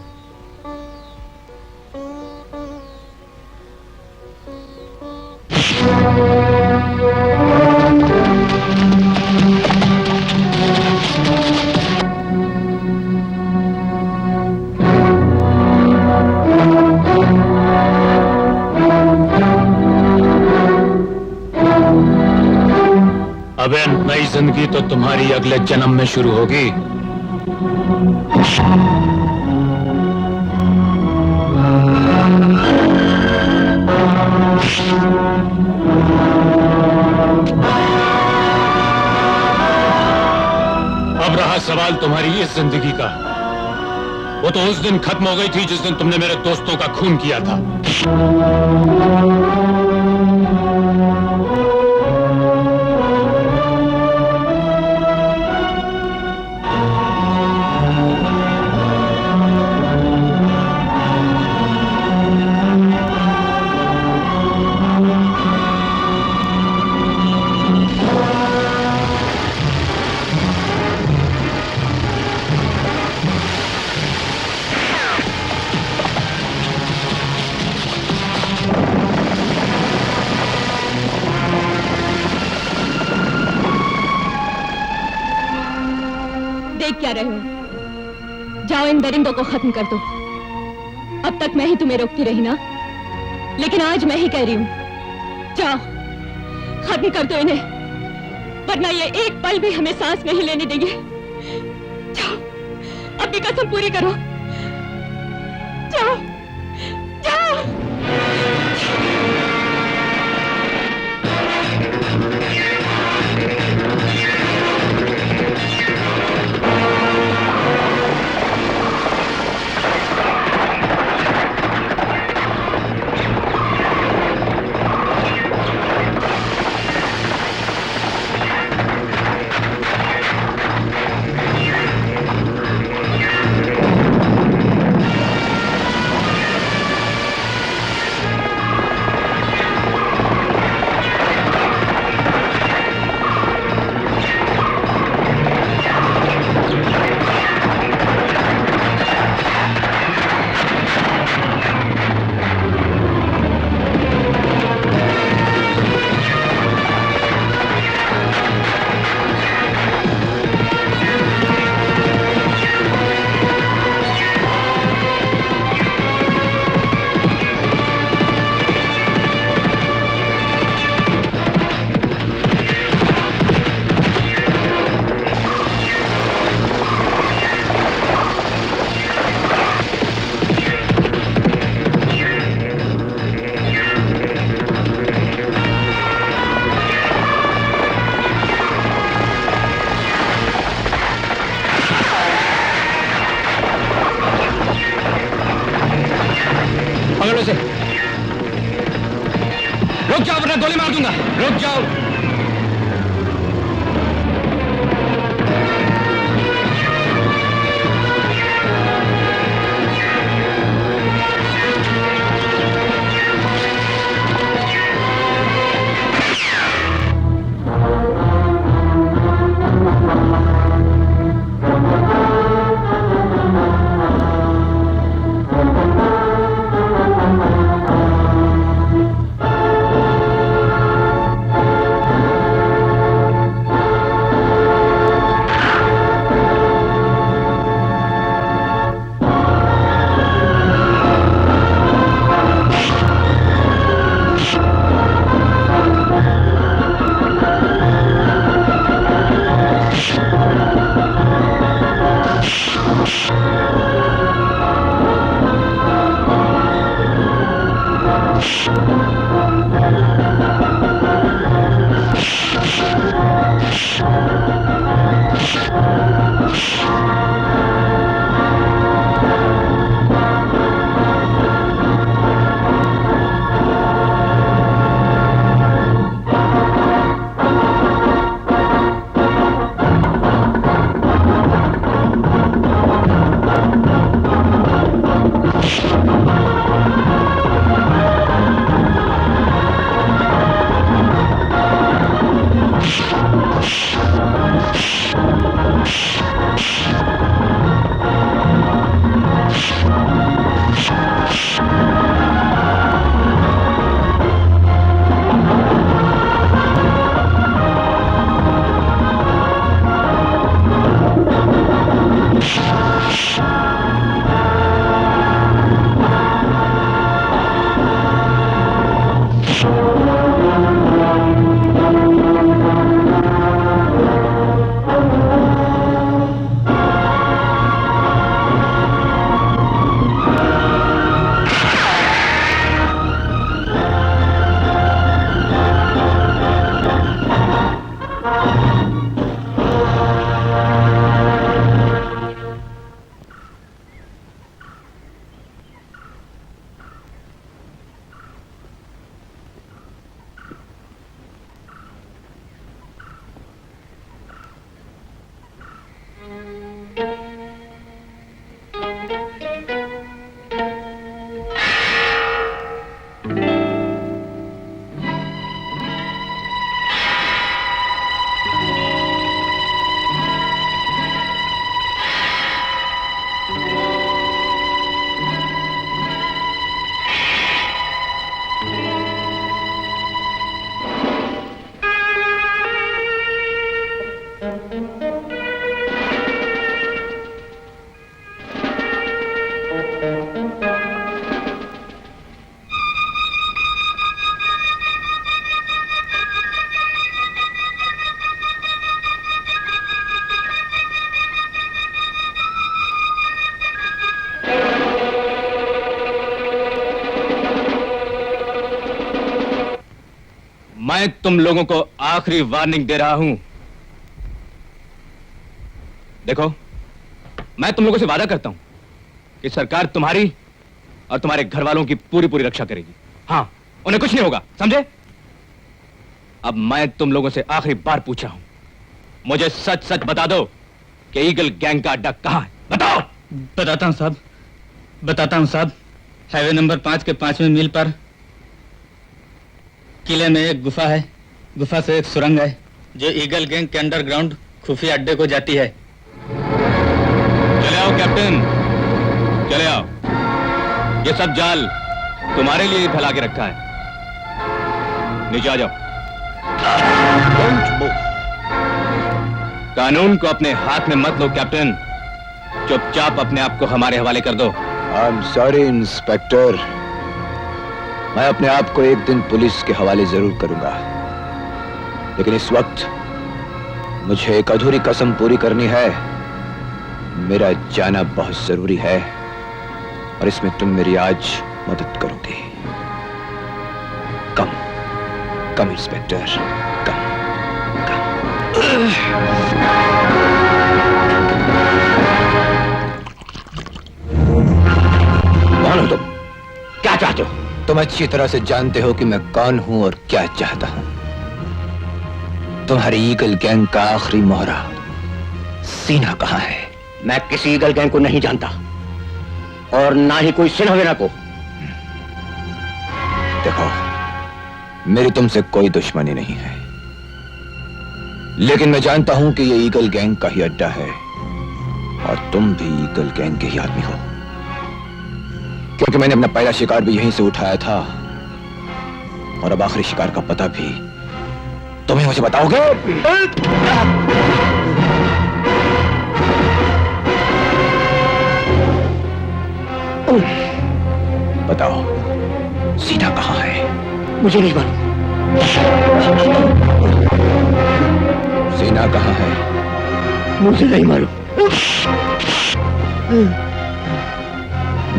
अबे नई जिंदगी तो तुम्हारी अगले जन्म में शुरू होगी। अब रहा सवाल तुम्हारी इस जिंदगी का, वो तो उस दिन खत्म हो गई थी जिस दिन तुमने मेरे दोस्तों का खून किया था। देख क्या रहे हो? जाओ इन दरिंदों को खत्म कर दो। अब तक मैं ही तुम्हें रोकती रही ना, लेकिन आज मैं ही कह रही हूं, जाओ खत्म कर दो इन्हें, वरना ये एक पल भी हमें सांस नहीं लेने देंगे। जाओ अपनी कसम पूरी करो, जाओ जाओ। पकड़ो से। रुक जाओ वरना गोली मार दूंगा। रुक जाओ। मैं तुम लोगों को आखिरी वार्निंग दे रहा हूं। देखो, मैं तुम लोगों से वादा करता हूं कि सरकार तुम्हारी और तुम्हारे घर वालों की पूरी पूरी रक्षा करेगी। हाँ, उन्हें कुछ नहीं होगा, समझे? अब मैं तुम लोगों से आखिरी बार पूछ रहा हूं, मुझे सच सच बता दो कि ईगल गैंग का अड्डा कहां है। बताओ। बताता हूं साहब, बताता हूं साहब। हाईवे नंबर 5 के 5वें मील पर किले में एक गुफा है। गुफा से एक सुरंग है जो ईगल गैंग के अंडरग्राउंड खुफिया अड्डे को जाती है। चले आओ कैप्टन, चले आओ। ये सब जाल तुम्हारे लिए फैला के रखा है। नीचे आ जाओ। कानून को अपने हाथ में मत लो कैप्टन, चुपचाप अपने आप को हमारे हवाले कर दो। आई एम सॉरी इंस्पेक्टर, मैं अपने आप को एक दिन पुलिस के हवाले जरूर करूंगा, लेकिन इस वक्त मुझे एक अधूरी कसम पूरी करनी है। मेरा जाना बहुत जरूरी है और इसमें तुम मेरी आज मदद करोगे। कम इंस्पेक्टर, कम। कौन हो तुम? क्या चाहते हो? तुम अच्छी तरह से जानते हो कि मैं कौन हूं और क्या चाहता हूं। तुम्हारी ईगल गैंग का आखिरी मोहरा सीना कहां है? मैं किसी ईगल गैंग को नहीं जानता और ना ही कोई सिन्हा को। देखो, मेरी तुमसे कोई दुश्मनी नहीं है, लेकिन मैं जानता हूं कि ये ईगल गैंग का ही अड्डा है और तुम भी ईगल गैंग के ही आदमी हो, क्योंकि मैंने अपना पहला शिकार भी यहीं से उठाया था और अब आखिरी शिकार का पता भी तुम ही मुझे बताओगे। बताओ, सीना कहां है? मुझे नहीं मालूम। सीना कहां है? मुझे नहीं मालूम।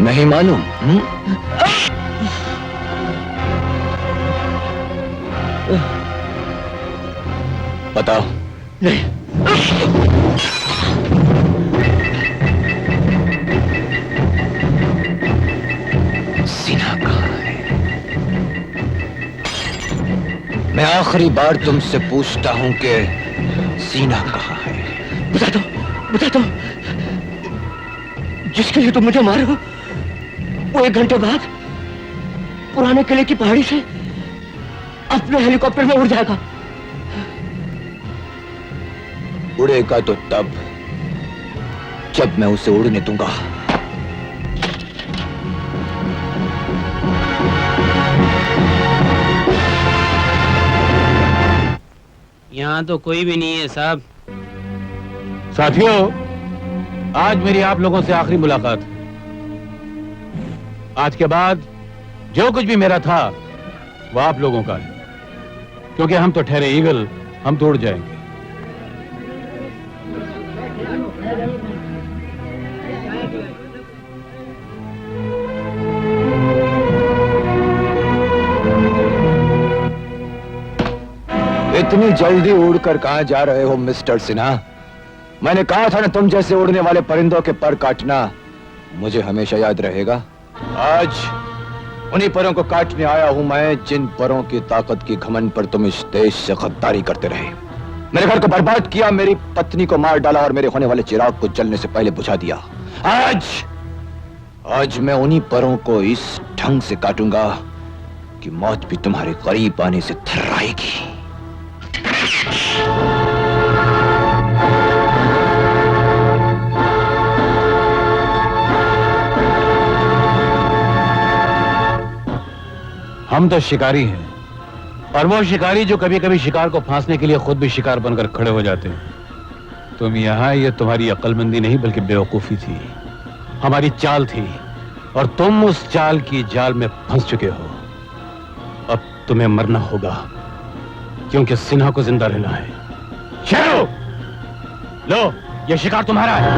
नहीं मालूम? बताओ। नहीं। सीना कहां है? मैं आखिरी बार तुमसे पूछता हूं कि सीना कहां है? बता दो, बता दो। जिसके लिए तुम मुझे मारे हो वो 1 घंटे बाद पुराने किले की पहाड़ी से अपने हेलीकॉप्टर में उड़ जाएगा। उड़ेगा तो तब जब मैं उसे उड़ने दूंगा। यहाँ तो कोई भी नहीं है साहब। साथियों, आज मेरी आप लोगों से आखिरी मुलाकात है। आज के बाद जो कुछ भी मेरा था वो आप लोगों का है, क्योंकि हम तो ठहरे ईगल, हम तो उड़ जाएंगे। इतनी जल्दी उड़कर कहां जा रहे हो मिस्टर सिन्हा? मैंने कहा था ना, तुम जैसे उड़ने वाले परिंदों के पर काटना मुझे हमेशा याद रहेगा। आज उन्हीं परों को काटने आया हूं मैं, जिन परों की ताकत की घमंड पर तुम इस देश से गद्दारी करते रहे। मेरे घर को बर्बाद किया, मेरी पत्नी को मार डाला और मेरे होने वाले चिराग को जलने से पहले बुझा दिया। आज मैं उन्हीं परों को इस ढंग से काटूंगा कि मौत भी तुम्हारे करीब आने से थर्राएगी। हम तो शिकारी हैं, और वो शिकारी जो कभी कभी शिकार को फांसने के लिए खुद भी शिकार बनकर खड़े हो जाते हैं। तुम यहाँ, ये तुम्हारी अक्लमंदी नहीं बल्कि बेवकूफी थी, हमारी चाल थी, और तुम उस चाल की जाल में फंस चुके हो। अब तुम्हें मरना होगा, क्योंकि सिन्हा को जिंदा रहना है। शेरो, लो, ये शिकार तुम्हारा है।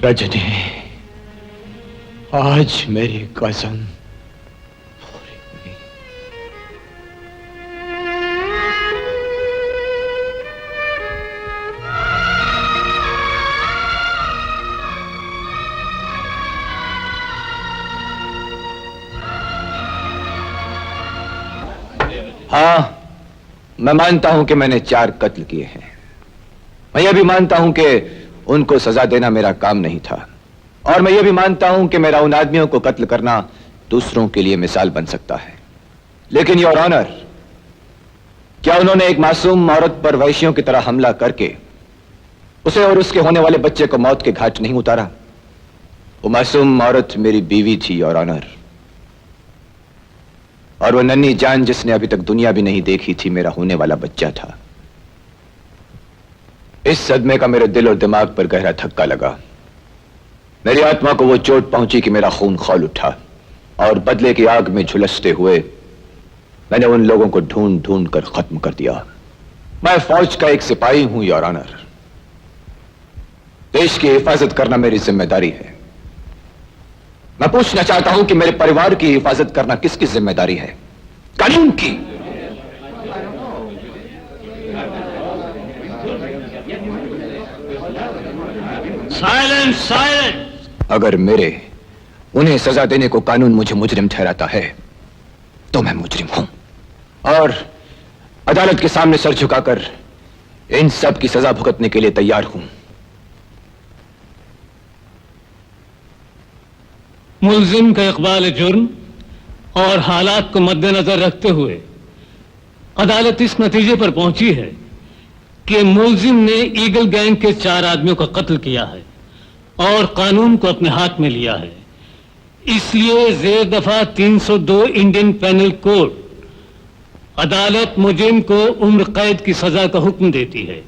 रजनी, आज मेरी कसम पूरी हुई। हाँ, मैं मानता हूं कि मैंने 4 कत्ल किए हैं। मैं यह भी मानता हूं कि उनको सजा देना मेरा काम नहीं था, और मैं यह भी मानता हूं कि मेरा उन आदमियों को कत्ल करना दूसरों के लिए मिसाल बन सकता है। लेकिन योर ऑनर, क्या उन्होंने एक मासूम औरत पर वैश्यों की तरह हमला करके उसे और उसके होने वाले बच्चे को मौत के घाट नहीं उतारा? वो मासूम औरत मेरी बीवी थी योर ऑनर, और वो नन्ही जान जिसने अभी तक दुनिया भी नहीं देखी थी मेरा होने वाला बच्चा था। इस सदमे का मेरे दिल और दिमाग पर गहरा धक्का लगा। मेरी आत्मा को वो चोट पहुंची कि मेरा खून खौल उठा, और बदले की आग में झुलसते हुए मैंने उन लोगों को ढूंढ ढूंढ कर खत्म कर दिया। मैं फौज का एक सिपाही हूं योर ऑनर। देश की हिफाजत करना मेरी जिम्मेदारी है। मैं पूछना चाहता हूं कि मेरे परिवार की हिफाजत करना किसकी जिम्मेदारी है? कानून की। Silence, silence. अगर मेरे उन्हें सजा देने को कानून मुझे मुजरिम ठहराता है तो मैं मुजरिम हूं, और अदालत के सामने सर झुकाकर इन सब की सजा भुगतने के लिए तैयार हूं। मुल्जिम का इकबाल जुर्म और हालात को मद्देनजर रखते हुए अदालत इस नतीजे पर पहुंची है कि मुल्जिम ने ईगल गैंग के 4 आदमियों का कत्ल किया है और कानून को अपने हाथ में लिया है। इसलिए जेर दफा 302 इंडियन पेनल कोड अदालत मुजरिम को उम्र कैद की सजा का हुक्म देती है।